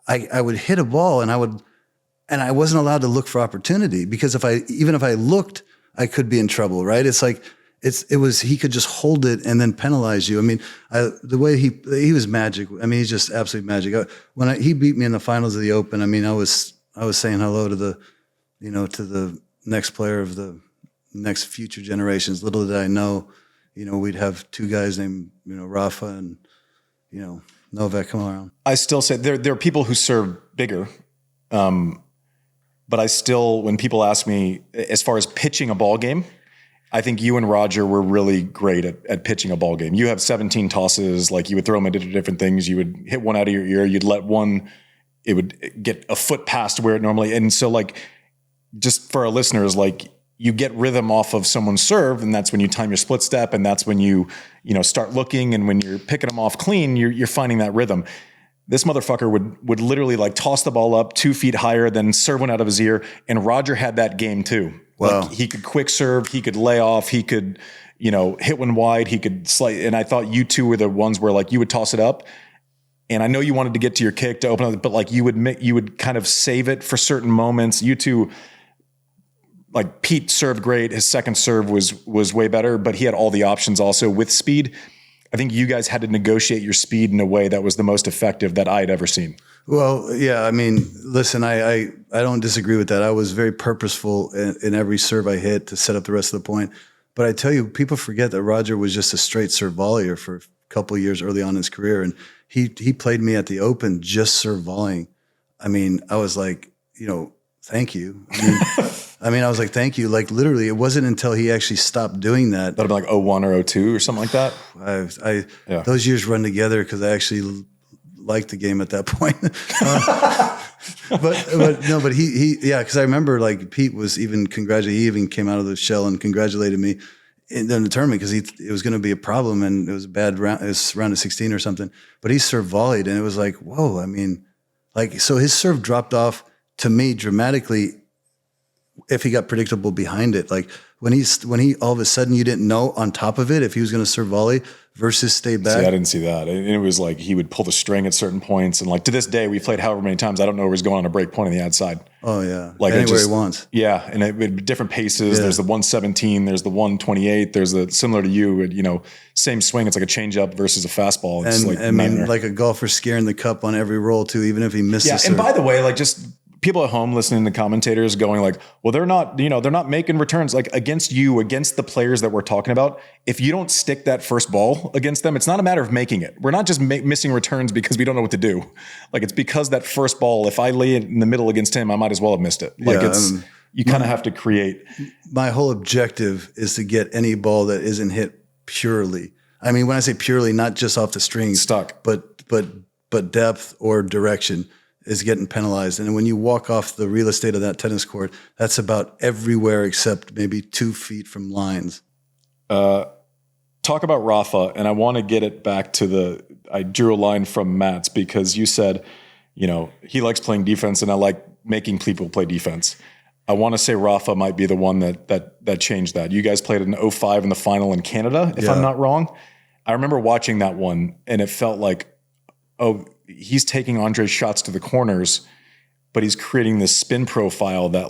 I would hit a ball and I wasn't allowed to look for opportunity, because even if I looked, I could be in trouble, right? It's like he could just hold it and then penalize you. I mean, the way he was magic. I mean, he's just absolute magic. When he beat me in the finals of the Open, I mean, I was saying hello to the next player of the next future generations. Little did I know, we'd have two guys named, Rafa and, Novak come around. I still say there are people who serve bigger. But I still, when people ask me, as far as pitching a ball game, I think you and Roger were really great at pitching a ball game. You have 17 tosses, like you would throw them into different things. You would hit one out of your ear. You'd let one, it would get a foot past where it normally, and so like, just for our listeners, like you get rhythm off of someone's serve, and that's when you time your split step, and that's when you start looking, and when you're picking them off clean, you're finding that rhythm. This motherfucker would literally like toss the ball up 2 feet higher, then serve one out of his ear. And Roger had that game too. Wow. Like he could quick serve, he could lay off, he could, hit one wide, he could slice. And I thought you two were the ones where like you would toss it up. And I know you wanted to get to your kick to open up, but like you would kind of save it for certain moments. You two, like Pete served great. His second serve was way better, but he had all the options also with speed. I think you guys had to negotiate your speed in a way that was the most effective that I had ever seen. Well, yeah, I mean, listen, I don't disagree with that. I was very purposeful in every serve I hit to set up the rest of the point. But I tell you, people forget that Roger was just a straight serve volleyer for a couple of years early on in his career. And he played me at the Open just serve volleying. I mean, I was like, thank you. I was like, thank you. Like literally, it wasn't until he actually stopped doing that. That'd be like 01 or 02 or something like that. Those years run together because I actually liked the game at that point. But he because I remember like Pete was even he even came out of the shell and congratulated me in the tournament because it was going to be a problem and it was a bad round. It was round of 16 or something. But he serve volleyed and it was like, whoa. I mean, like so his serve dropped off to me dramatically if he got predictable behind it. Like when he all of a sudden you didn't know on top of it if he was going to serve volley versus stay back. See, I didn't see that. And it was like he would pull the string at certain points. And like to this day, we played however many times. I don't know where he's going on a break point on the outside. Oh yeah, like anywhere he wants. Yeah, and it different paces. Yeah. There's the 117. There's the 128. There's the similar to you. Same swing. It's like a changeup versus a fastball. It's like a golfer scaring the cup on every roll too, even if he misses. Yeah, and by the way, like just people at home listening to commentators going like, well, they're not making returns like against the players that we're talking about. If you don't stick that first ball against them, it's not a matter of making it. We're not just missing returns because we don't know what to do. Like it's because that first ball, if I lay it in the middle against him, I might as well have missed it. Like you kind of have to create. My whole objective is to get any ball that isn't hit purely. I mean, when I say purely, not just off the string, stuck, but depth or direction is getting penalized. And when you walk off the real estate of that tennis court, that's about everywhere except maybe 2 feet from lines. Talk about Rafa, and I want to get it back to I drew a line from Matt's because you said, he likes playing defense and I like making people play defense. I want to say Rafa might be the one that changed that. You guys played in 2005 in the final in Canada, if I'm not wrong. I remember watching that one and it felt like, he's taking Andre's shots to the corners, but he's creating this spin profile that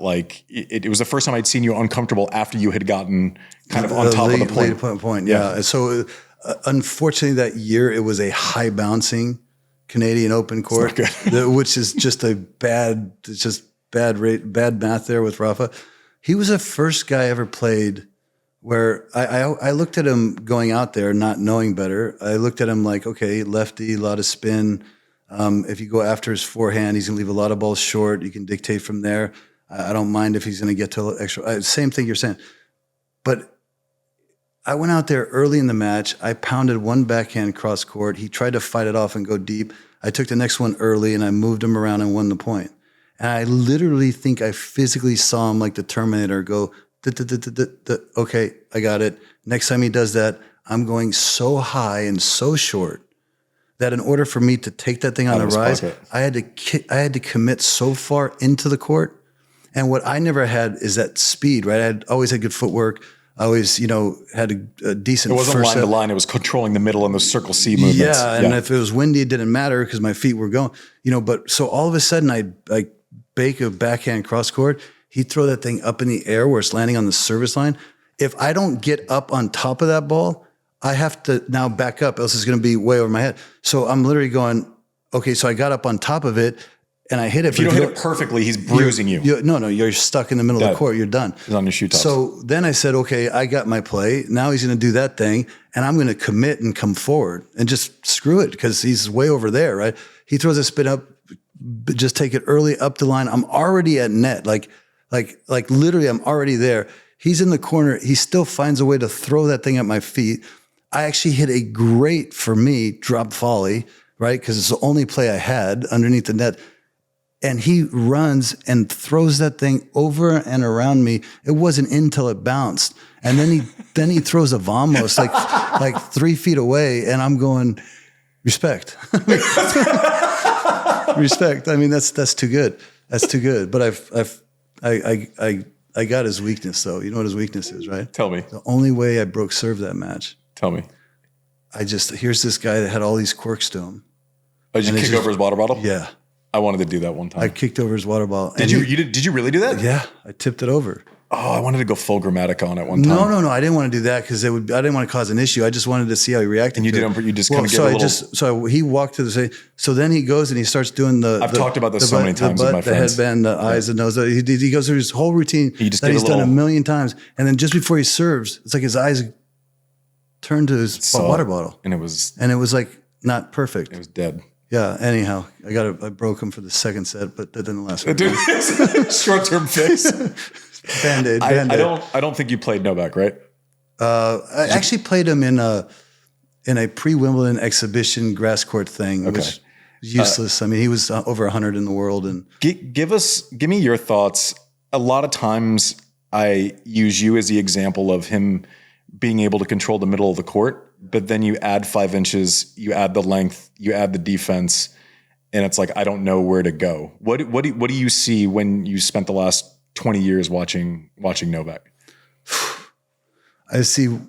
it was the first time I'd seen you uncomfortable after you had gotten kind of on top of the point. Yeah. And so unfortunately that year it was a high bouncing Canadian Open court, which is just bad math there with Rafa. He was the first guy I ever played where I looked at him going out there, not knowing better. I looked at him like, okay, lefty, a lot of spin. If you go after his forehand, he's going to leave a lot of balls short. You can dictate from there. I don't mind if he's going to get to extra. Same thing you're saying. But I went out there early in the match. I pounded one backhand cross court. He tried to fight it off and go deep. I took the next one early and I moved him around and won the point. And I literally think I physically saw him like the Terminator go, okay, I got it. Next time he does that, I'm going so high and so short that in order for me to take that thing on the rise, I had to commit so far into the court. And what I never had is that speed, right? I had always had good footwork. I always, had a decent. It wasn't line to line. It was controlling the middle and the circle C movements. Yeah, and if it was windy, it didn't matter because my feet were going. But so all of a sudden, I bake a backhand cross court. He'd throw that thing up in the air where it's landing on the service line. If I don't get up on top of that ball, I have to now back up, else it's going to be way over my head. So I'm literally going, okay, so I got up on top of it and I hit it. If you don't hit it perfectly, he's bruising you. No, you're stuck in the middle of the court. You're done. He's on your shoe tops. So then I said, okay, I got my play. Now he's going to do that thing and I'm going to commit and come forward and just screw it because he's way over there, right? He throws a spin up, just take it early up the line. I'm already at net. Like literally I'm already there. He's in the corner. He still finds a way to throw that thing at my feet. I actually hit a great, for me, drop volley, right? Because it's the only play I had underneath the net. And he runs and throws that thing over and around me. It wasn't in till it bounced. And then he throws a vamos like 3 feet away. And I'm going, respect. Respect. I mean, that's too good. That's too good. But I got his weakness though. You know what his weakness is, right? Tell me. The only way I broke serve that match. Tell me. Here's this guy that had all these quirks to him. Oh, did you kick over his water bottle? Yeah. I wanted to do that one time. I kicked over his water bottle. Did you really do that? Yeah. I tipped it over. Oh, I wanted to go full grammatic on it one time. No. I didn't want to do that because I didn't want to cause an issue. I just wanted to see how he reacted. And you just kind of give a little. So he walked to the stage. So then he goes and he starts doing I've talked about this so many times with my friends. The headband, the eyes, the nose. He goes through his whole routine that he's done a million times. And then just before he serves, it's like his eyes turned to his water bottle. And it was like not perfect. It was dead. Yeah. Anyhow, I broke him for the second set, but that didn't last. Short-term fix. Band-Aid. I don't think you played Novak, right? I actually played him in a pre-Wimbledon exhibition grass court thing, which was useless. I mean, he was over 100 in the world. And give me your thoughts. A lot of times I use you as the example of him being able to control the middle of the court, but then you add 5 inches, you add the length, you add the defense, and it's like, I don't know where to go. What do you see when you spent the last 20 years watching Novak? I see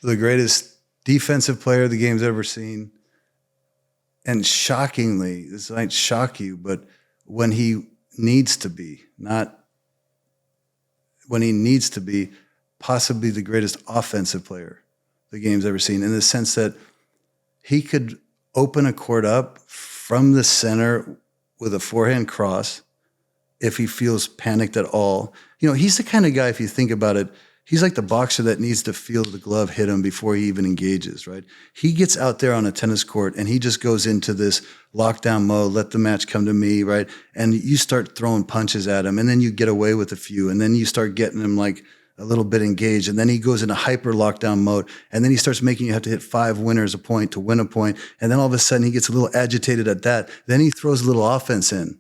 the greatest defensive player the game's ever seen. And shockingly, this might shock you, but when he needs to be, possibly the greatest offensive player the game's ever seen, in the sense that he could open a court up from the center with a forehand cross if he feels panicked at all. He's the kind of guy, if you think about it, he's like the boxer that needs to feel the glove hit him before he even engages, right? He gets out there on a tennis court and he just goes into this lockdown mode, let the match come to me, right? And you start throwing punches at him and then you get away with a few and then you start getting him like a little bit engaged, and then he goes into hyper lockdown mode, and then he starts making you have to hit 5 winners a point to win a point, and then all of a sudden he gets a little agitated at that. Then he throws a little offense in,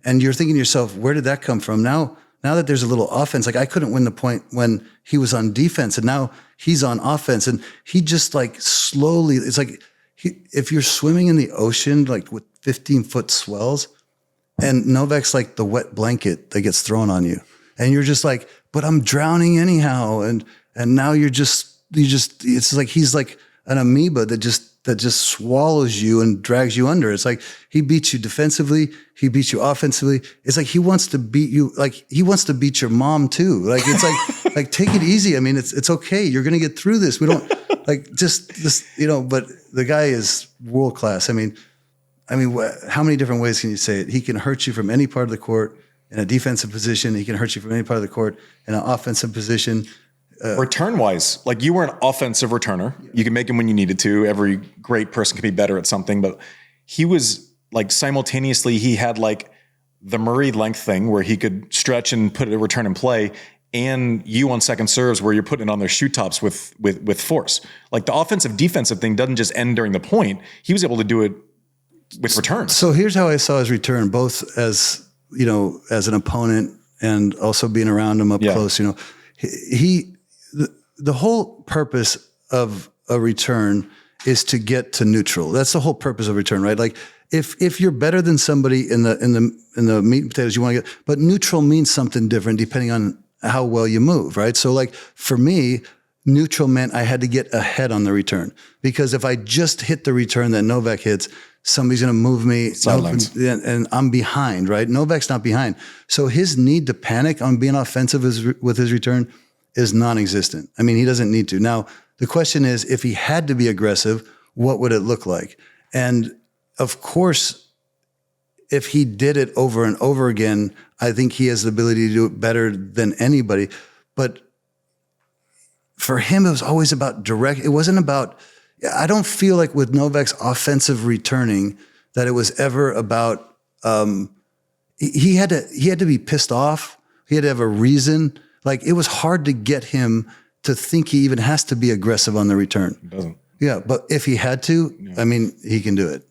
and you're thinking to yourself, where did that come from? Now that there's a little offense, like I couldn't win the point when he was on defense, and now he's on offense, and he just like slowly, it's like if you're swimming in the ocean, like with 15-foot swells, and Novak's like the wet blanket that gets thrown on you, and you're just like, but I'm drowning anyhow. And now it's like, he's like an amoeba that just swallows you and drags you under. It's like, he beats you defensively. He beats you offensively. It's like, he wants to beat you. Like, he wants to beat your mom too. Like, it's like, like, take it easy. I mean, it's okay. You're going to get through this. We don't like just this, but the guy is world class. I mean, how many different ways can you say it? He can hurt you from any part of the court in a defensive position. He can hurt you from any part of the court in an offensive position. Return wise, like, you were an offensive returner. You can make him when you needed to. Every great person can be better at something, but he was like, simultaneously, he had like the Murray length thing where he could stretch and put a return in play, and you on second serves where you're putting it on their shoe tops with force. Like, the offensive defensive thing doesn't just end during the point. He was able to do it with returns. So here's how I saw his return, both as an opponent and also being around him up close. The whole purpose of a return is to get to neutral. That's the whole purpose of return, right? Like, if you're better than somebody in the meat and potatoes, you want to get, but neutral means something different depending on how well you move, right? So like, for me, neutral meant I had to get ahead on the return, because if I just hit the return that Novak hits, somebody's going to move me and I'm behind, right? Novak's not behind. So his need to panic on being offensive with his return is non-existent. I mean, he doesn't need to. Now, the question is, if he had to be aggressive, what would it look like? And of course, if he did it over and over again, I think he has the ability to do it better than anybody. But for him, it was always about direct. It wasn't about, I don't feel like with Novak's offensive returning that it was ever about, he had to be pissed off. He had to have a reason. Like, it was hard to get him to think he even has to be aggressive on the return. It doesn't. Yeah, but if he had to, I mean, he can do it.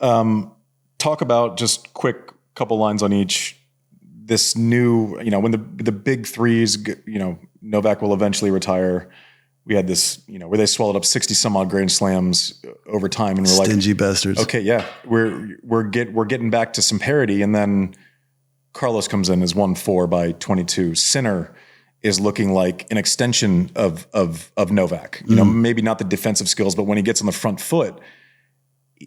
Talk about, just quick couple lines on each, this new, when the big threes, Novak will eventually retire. We had this, where they swallowed up 60 some odd Grand Slams over time, and we're like, stingy bastards. Okay, yeah, we're getting back to some parity, and then Carlos comes in as 1-4 by 22. Sinner is looking like an extension of Novak. Maybe not the defensive skills, but when he gets on the front foot,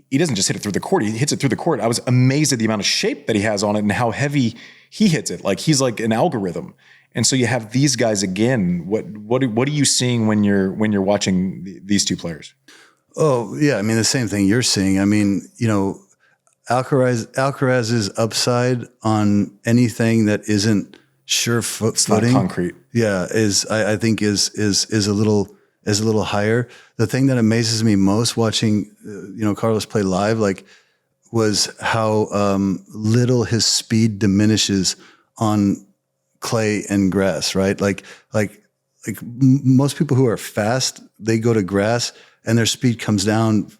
he doesn't just hit it through the court. He hits it through the court. I was amazed at the amount of shape that he has on it and how heavy he hits it. Like, he's like an algorithm. And so you have these guys again. What are you seeing when you're watching these two players? Oh yeah, I mean, the same thing you're seeing. I mean, Alcaraz's upside on anything that isn't sure footing, not concrete. Yeah, I think is a little higher. The thing that amazes me most watching, Carlos play live, like, was how little his speed diminishes on clay and grass, right? Like most people who are fast, they go to grass and their speed comes down,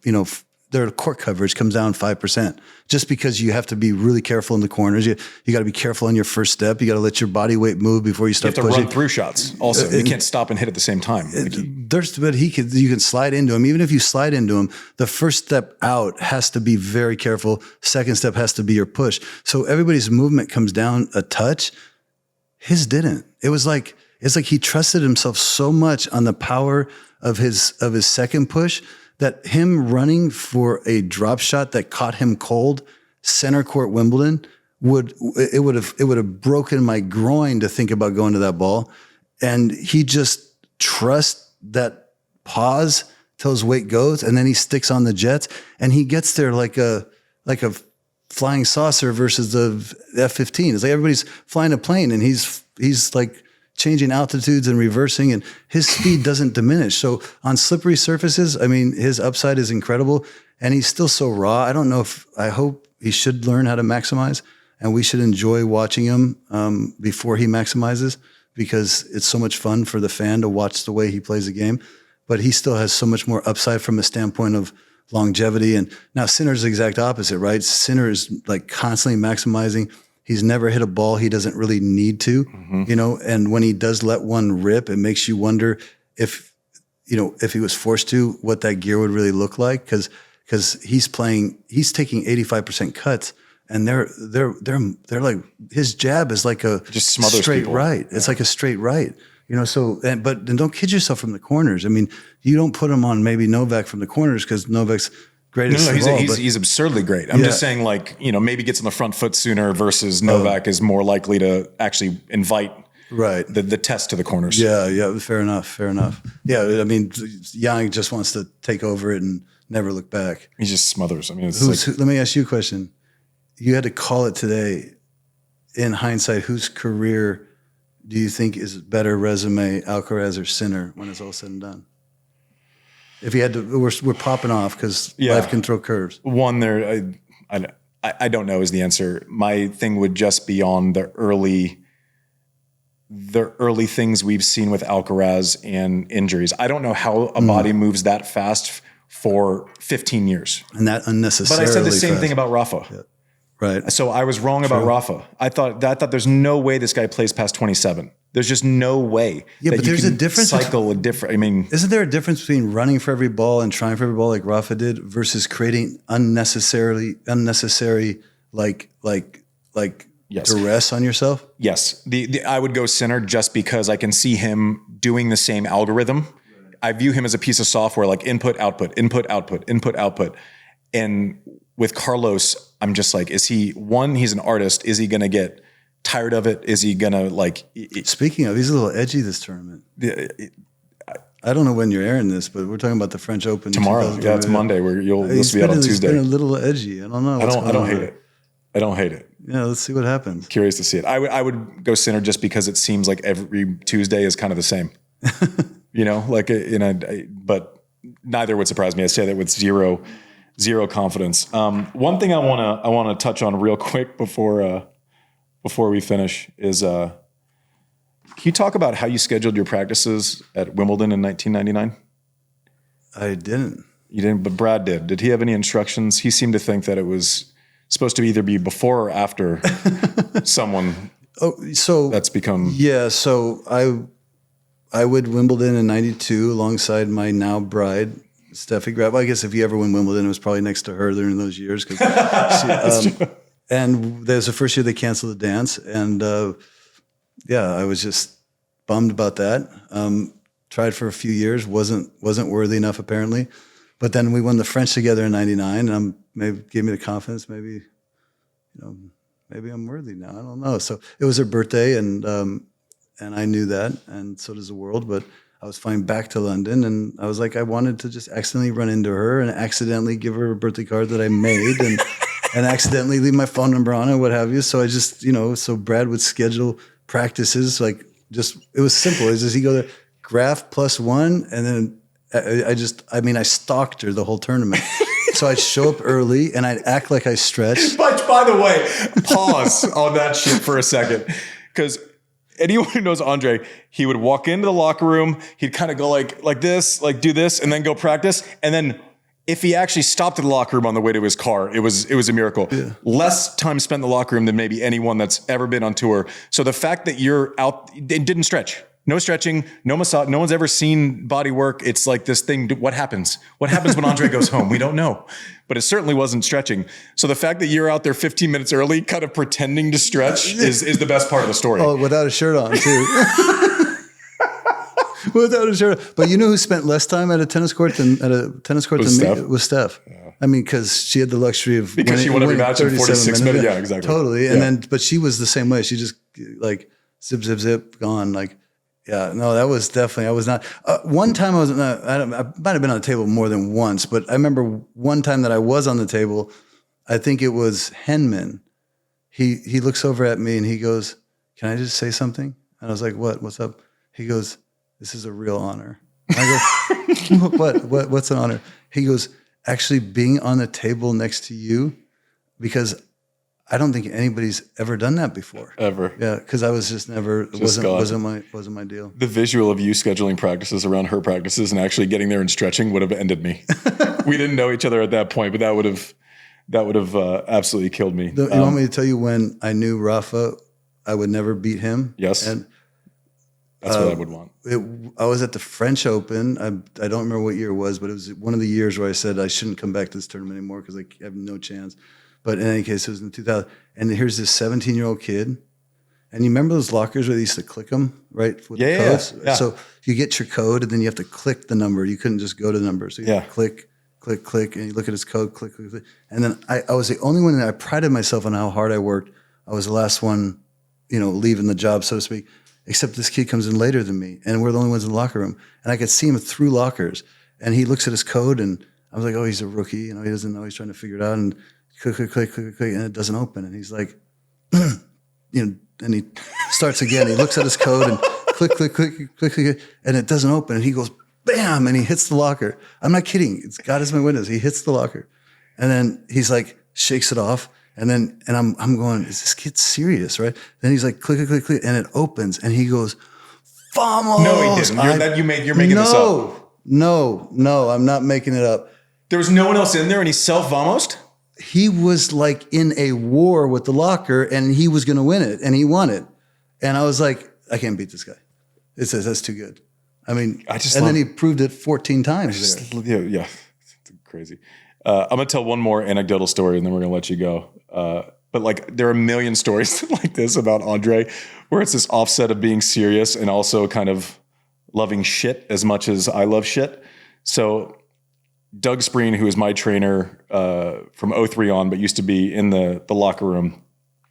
their court coverage comes down 5%, just because you have to be really careful in the corners. You got to be careful on your first step. You got to let your body weight move before you start pushing. You have to run through shots also. You can't stop and hit at the same time. But you can slide into him. Even if you slide into him, the first step out has to be very careful. Second step has to be your push. So everybody's movement comes down a touch. His didn't. It's like he trusted himself so much on the power of his second push that him running for a drop shot that caught him cold, center court Wimbledon, would have broken my groin to think about going to that ball. And he just trusts that pause till his weight goes, and then he sticks on the jets, and he gets there like a flying saucer versus the F-15. It's like everybody's flying a plane, and he's like changing altitudes and reversing, and his speed doesn't diminish. So on slippery surfaces, I mean, his upside is incredible, and he's still so raw. I hope he should learn how to maximize, and we should enjoy watching him before he maximizes, because it's so much fun for the fan to watch the way he plays the game. But he still has so much more upside from a standpoint of longevity. And now Sinner's the exact opposite, right? Sinner is like constantly maximizing. He's never hit a ball he doesn't really need to, and when he does let one rip, it makes you wonder if he was forced to, what that gear would really look like. Because because he's taking 85% cuts, and they're like, his jab is like a just smothers straight people. right. It's like a straight right. But then don't kid yourself from the corners. I mean, you don't put him on maybe Novak from the corners because Novak's greatest. He's absurdly great. I'm just saying, like, maybe gets on the front foot sooner versus Novak is more likely to actually invite the test to the corners. Yeah. Fair enough. Yeah, I mean, Yang just wants to take over it and never look back. He just smothers. I mean, let me ask you a question. You had to call it today. In hindsight, whose career do you think is better resume, Alcaraz or Sinner, when it's all said and done? If you had to, we're popping off because life can throw curves. One there, I don't know is the answer. My thing would just be on the early things we've seen with Alcaraz and injuries. I don't know how a body moves that fast for 15 years. And that unnecessarily But I said the same fast. thing about Rafa. Yeah. Right. So I was wrong about Rafa. I thought there's no way this guy plays past 27. There's just no way. Yeah, but there's a difference. Isn't there a difference between running for every ball and trying for every ball like Rafa did versus creating unnecessary like duress on yourself? Yes. I would go Sinner just because I can see him doing the same algorithm. I view him as a piece of software, like input, output, input, output, input, output. And with Carlos, I'm just like, he's an artist. Is he going to get tired of it? Is he going to Speaking of, he's a little edgy this tournament. I don't know when you're airing this, but we're talking about the French Open. Tomorrow. Yeah, it's Monday. You'll be out on Tuesday. He's been a little edgy. I don't know. I don't hate it. I don't hate it. Yeah, let's see what happens. Curious to see it. I would go Sinner just because it seems like every Tuesday is kind of the same. But neither would surprise me. I say that with zero confidence. One thing I want to touch on real quick before we finish is can you talk about how you scheduled your practices at Wimbledon in 1999? I didn't. You didn't, but Brad did. Did he have any instructions? He seemed to think that it was supposed to either be before or after someone. Oh, so that's become. Yeah. So I would Wimbledon in 92 alongside my now bride, Steffi Graf. I guess if you ever win Wimbledon, it was probably next to her during those years. And there's the first year they canceled the dance. And I was just bummed about that. Tried for a few years, wasn't worthy enough apparently. But then we won the French together in 99 and maybe gave me the confidence, maybe I'm worthy now. I don't know. So it was her birthday and I knew that, and so does the world, but I was flying back to London and I was like, I wanted to just accidentally run into her and accidentally give her a birthday card that I made and accidentally leave my phone number on it, what have you. So I just, so Brad would schedule practices, it was simple. It's just, he go there, Graf +1, and then I stalked her the whole tournament. So I'd show up early and I'd act like I stretched. But by the way, pause on that shit for a second. Because anyone who knows Andre, he would walk into the locker room, he'd kind of go like this, like do this, and then go practice. And then if he actually stopped at the locker room on the way to his car, it was a miracle. Yeah. Less time spent in the locker room than maybe anyone that's ever been on tour. So the fact that you're out, it didn't stretch. No stretching, no massage. No one's ever seen body work. It's like this thing. What happens? What happens when Andre goes home? We don't know. But it certainly wasn't stretching. So the fact that you're out there 15 minutes early, kind of pretending to stretch is the best part of the story. Oh, without a shirt on, too. Without a shirt on. But you know who spent less time at a tennis court than me? Was Steph. Yeah. I mean, because she had the luxury of because she won every match in 46 minutes. Yeah, exactly. Totally. And but she was the same way. She just zip, zip, zip, gone. Yeah, no, that was definitely, I was not. One time I might have been on the table more than once, but I remember one time that I was on the table, I think it was Henman. He looks over at me and he goes, "Can I just say something?" And I was like, "What? What's up?" He goes, "This is a real honor." And I go, What's an honor? He goes, "Actually being on the table next to you, because I don't think anybody's ever done that before." Ever. Yeah, because I was just never, it wasn't my deal. The visual of you scheduling practices around her practices and actually getting there and stretching would have ended me. We didn't know each other at that point, but that would have absolutely killed me. You want me to tell you when I knew Rafa, I would never beat him? Yes. And That's what I would want. I was at the French Open. I don't remember what year it was, but it was one of the years where I said I shouldn't come back to this tournament anymore because I have no chance. But in any case, it was in 2000. And here's this 17-year-old kid. And you remember those lockers where they used to click them, right? With the codes? Yeah. So you get your code, and then you have to click the number. You couldn't just go to the number. So you have to click, click, click, and you look at his code, click, click, click. And then I was the only one that I prided myself on how hard I worked. I was the last one, leaving the job, so to speak. Except this kid comes in later than me, and we're the only ones in the locker room. And I could see him through lockers, and he looks at his code, and I was like, oh, he's a rookie. He doesn't know. He's trying to figure it out. And click, click, click, click, click, and it doesn't open. And he's like, and he starts again. He looks at his code and click, click, click, click, click, and it doesn't open. And he goes, bam, and he hits the locker. I'm not kidding. It's God is my witness. He hits the locker. And then he's like, shakes it off. And I'm going, is this kid serious, right? Then he's like, click, click, click, click, and it opens. And he goes, vamos. No, he didn't. You're making this up. No, I'm not making it up. There was no one else in there, and he self-vamosed? He was like in a war with the locker, and he was going to win it, and he won it. And I was like, I can't beat this guy. It says that's too good. I mean, then he proved it 14 times. Yeah, it's crazy. I'm gonna tell one more anecdotal story, and then we're gonna let you go. But like, there are a million stories like this about Andre, where it's this offset of being serious and also kind of loving shit as much as I love shit. So Doug Spreen, who is my trainer from 03 on, but used to be in the locker room.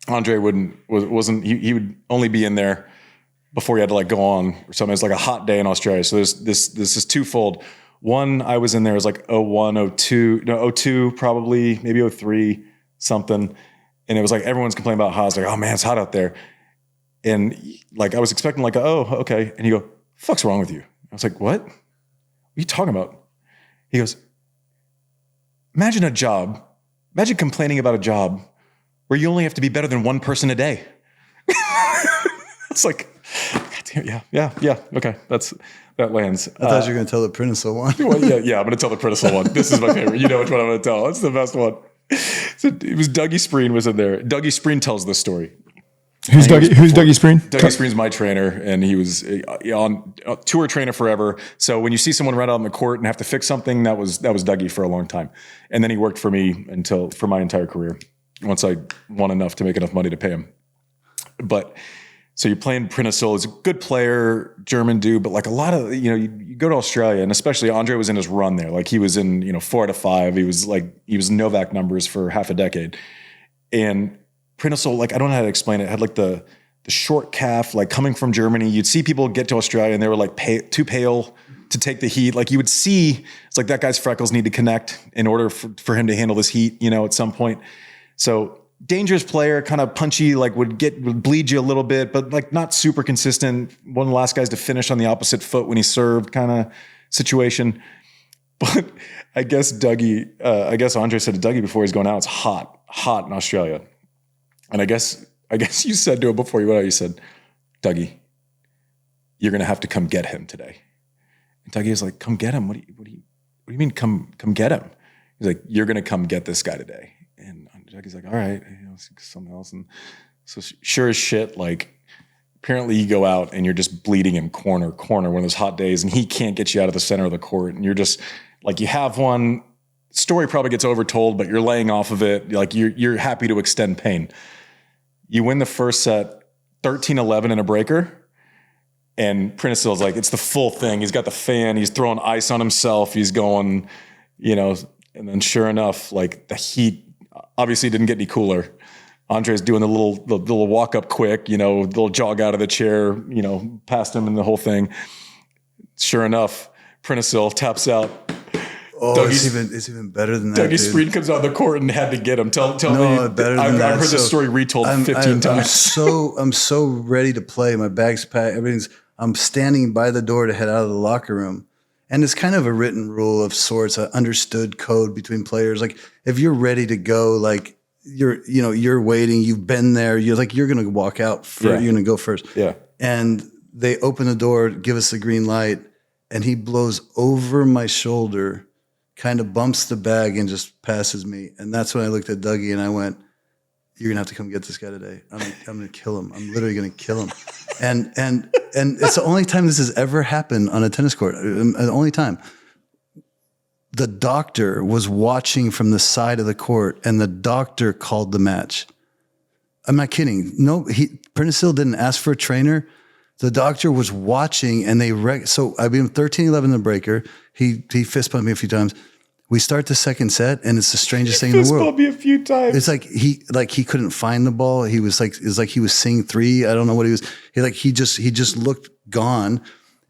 Andre wasn't. He would only be in there before he had to like go on or something. It's like a hot day in Australia. So this is twofold. One, I was in there, it was like 02 probably, maybe 03, something. And it was like everyone's complaining about how it's like, oh man, it's hot out there. And like I was expecting like, oh, okay. And he go, fuck's wrong with you? I was like, what? What are you talking about? He goes, imagine complaining about a job where you only have to be better than one person a day. It's like, yeah, okay, that lands. I thought you were going to tell the Prentice one. Well, yeah, I'm going to tell the Prentice one. This is my favorite. You know which one I'm going to tell. It's the best one. So it was Dougie Spreen was in there. Dougie Spreen tells this story. Who's Dougie Spreen? Dougie Spreen's my trainer, and he was on tour trainer forever. So when you see someone run out on the court and have to fix something, that was Dougie for a long time. And then he worked for me for my entire career. Once I won enough to make enough money to pay him. But so you're playing Prentice. He's a good player, German dude, but like a lot of you go to Australia, and especially Andre was in his run there. Like he was in 4 out of 5. He was Novak numbers for half a decade, and Prentice, like, I don't know how to explain it. Had like the short calf, like coming from Germany. You'd see people get to Australia and they were like too pale to take the heat. Like you would see, it's like that guy's freckles need to connect in order for him to handle this heat, at some point. So dangerous player, kind of punchy, like would bleed you a little bit, but like not super consistent. One of the last guys to finish on the opposite foot when he served kind of situation. But I guess Andre said to Dougie before he's going out, it's hot in Australia. And I guess you said to him before you went out, you said, Dougie, you're going to have to come get him today. And Dougie was like, come get him? What do you mean come get him? He's like, you're going to come get this guy today. And Dougie's like, all right, something else. And so sure as shit, like apparently you go out and you're just bleeding him corner, one of those hot days, and he can't get you out of the center of the court. And you're just like, you have one story probably gets overtold, but you're laying off of it. Like you're happy to extend pain. You win the first set 13-11 in a breaker. And Prentice is like, it's the full thing. He's got the fan. He's throwing ice on himself. He's going, and then sure enough, like the heat obviously didn't get any cooler. Andre's doing the little walk up quick, little jog out of the chair, past him and the whole thing. Sure enough, Prentice taps out. Oh, it's even better than that. Dougie Spreen comes on the court and had to get him. Tell me. Better than I've heard this story retold 15 times. I'm so ready to play. My bag's packed. I'm standing by the door to head out of the locker room. And it's kind of a written rule of sorts, an understood code between players. Like if you're ready to go, like you're waiting, you've been there, you're going to walk out, you're going to go first. Yeah. And they open the door, give us the green light, and he blows over my shoulder, kind of bumps the bag and just passes me. And that's when I looked at Dougie and I went, you're going to have to come get this guy today. I'm going to kill him. I'm literally going to kill him. And it's the only time this has ever happened on a tennis court. The only time. The doctor was watching from the side of the court, and the doctor called the match. I'm not kidding. No, Prentice-Hill didn't ask for a trainer. The doctor was watching, and so I've been 13-11 in the breaker. He fist bumped me a few times. We start the second set, and it's the strangest thing in the world. Fist bumped me a few times. It's like he couldn't find the ball. He was like, it's like he was seeing three. I don't know what he was. He just looked gone,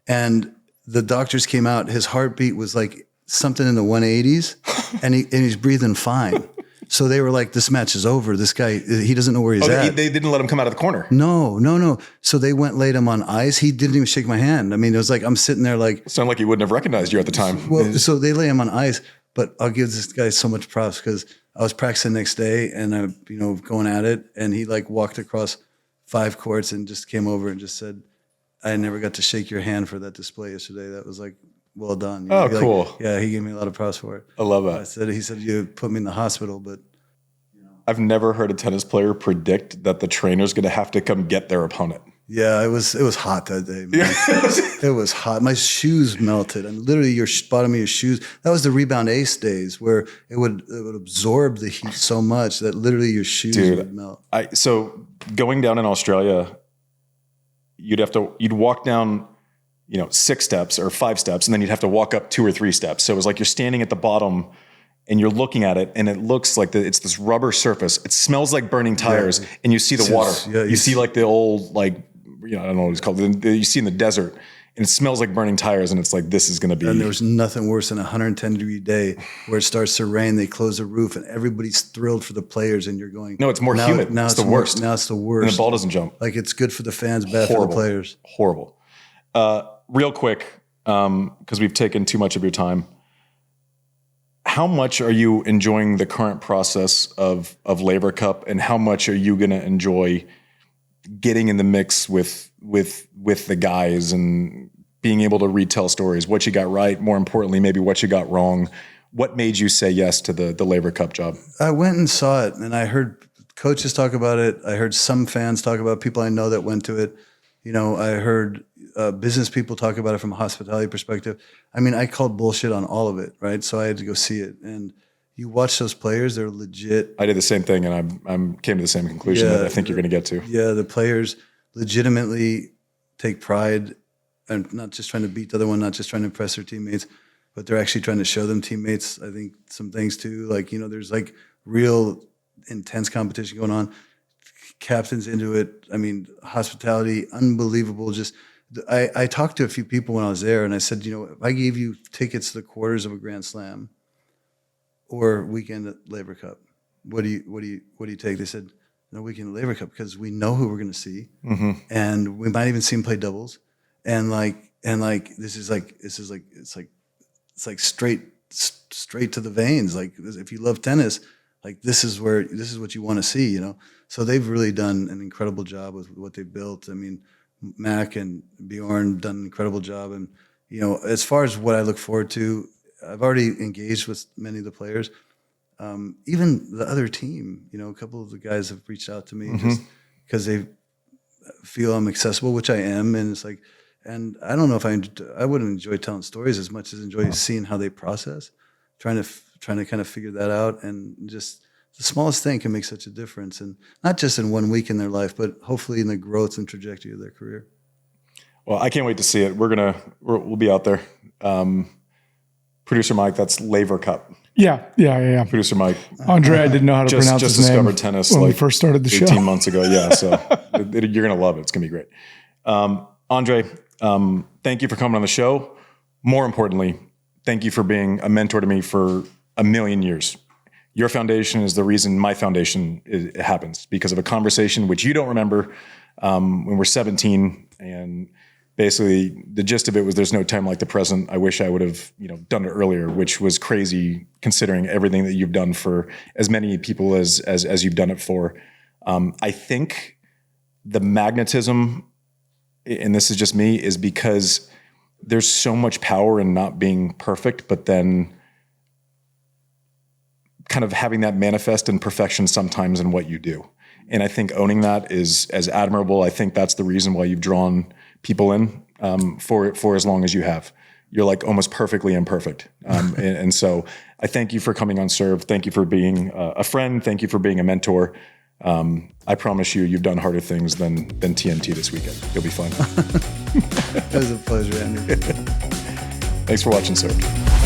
and the doctors came out. His heartbeat was like something in the 180s, and he's breathing fine. So they were like, this match is over. This guy, he doesn't know where he's at. They didn't let him come out of the corner. No. So they laid him on ice. He didn't even shake my hand. I mean, it was like, I'm sitting there like. It sounded like he wouldn't have recognized you at the time. Well, so they lay him on ice, but I'll give this guy so much props because I was practicing the next day and I, going at it, and he like walked across 5 courts and just came over and just said, I never got to shake your hand for that display yesterday. That was like, well done. Oh, cool. Like, yeah, he gave me a lot of props for it. I love that. He said you put me in the hospital, but I've never heard a tennis player predict that the trainer's going to have to come get their opponent. Yeah, it was hot that day, man. It was hot. My shoes melted, and literally your bottom of your shoes. That was the rebound ace days where it would absorb the heat so much that literally your shoes would melt. So going down in Australia, you'd walk down 6 steps or 5 steps, and then you'd have to walk up 2 or 3 steps. So it was like you're standing at the bottom and you're looking at it, and it looks like it's this rubber surface. It smells like burning tires, and you see the water. Yeah, you see like the old, I don't know what it's called. You see in the desert, and it smells like burning tires, and it's like, this is going to be. And there was nothing worse than a 110-degree day where it starts to rain, they close the roof, and everybody's thrilled for the players, and you're going. No, it's more humid. Now it's the worst. Now it's the worst. And the ball doesn't jump. Like, it's good for the fans, bad for the players. Horrible. Real quick, because we've taken too much of your time. How much are you enjoying the current process of Laver Cup, and how much are you going to enjoy getting in the mix with the guys and being able to retell stories, what you got right, more importantly, maybe what you got wrong? What made you say yes to the Laver Cup job? I went and saw it, and I heard coaches talk about it. I heard some fans talk about it, people I know that went to it. I heard business people talk about it from a hospitality perspective. I mean, I called bullshit on all of it, right? So I had to go see it. And you watch those players, they're legit. I did the same thing, and I came to the same conclusion that I think you're going to get to. Yeah, the players legitimately take pride and not just trying to beat the other one, not just trying to impress their teammates, but they're actually trying to show them teammates, I think, some things too. Like, there's like real intense competition going on. Captain's into it. I mean, hospitality, unbelievable. Just, I talked to a few people when I was there, and I said, if I gave you tickets to the quarters of a Grand Slam or weekend at Laver Cup, what do you take? They said, no, weekend at Laver Cup, because we know who we're going to see, and we might even see him play doubles, and it's like straight to the veins. Like, if you love tennis, like, this is what you want to see, So they've really done an incredible job with what they've built. I mean, Mac and Bjorn done an incredible job. And, as far as what I look forward to, I've already engaged with many of the players. Even the other team, a couple of the guys have reached out to me just because they feel I'm accessible, which I am. And it's like, and I don't know if I wouldn't enjoy telling stories as much as enjoy seeing how they process, trying to kind of figure that out, and just the smallest thing can make such a difference, and not just in one week in their life, but hopefully in the growth and trajectory of their career. Well, I can't wait to see it. We'll be out there. Producer Mike, that's Laver Cup. Yeah. Producer Mike. Andre, I didn't know how to pronounce his name. Just discovered tennis when we first started the 18 show. months ago. Yeah, so you're going to love it. It's going to be great. Andre, thank you for coming on the show. More importantly, thank you for being a mentor to me for a million years. Your foundation is the reason my foundation happens, because of a conversation which you don't remember when we're 17. And basically the gist of it was, there's no time like the present. I wish I would have done it earlier, which was crazy considering everything that you've done for as many people as you've done it for. I think the magnetism, and this is just me, is because there's so much power in not being perfect, but then kind of having that manifest in perfection sometimes in what you do. And I think owning that is as admirable. I think that's the reason why you've drawn people in for as long as you have. You're like almost perfectly imperfect. And so I thank you for coming on Serve. Thank you for being a friend. Thank you for being a mentor. I promise you've done harder things than TNT this weekend. You'll be fine. It was a pleasure, Andrew. Thanks for watching, Serve.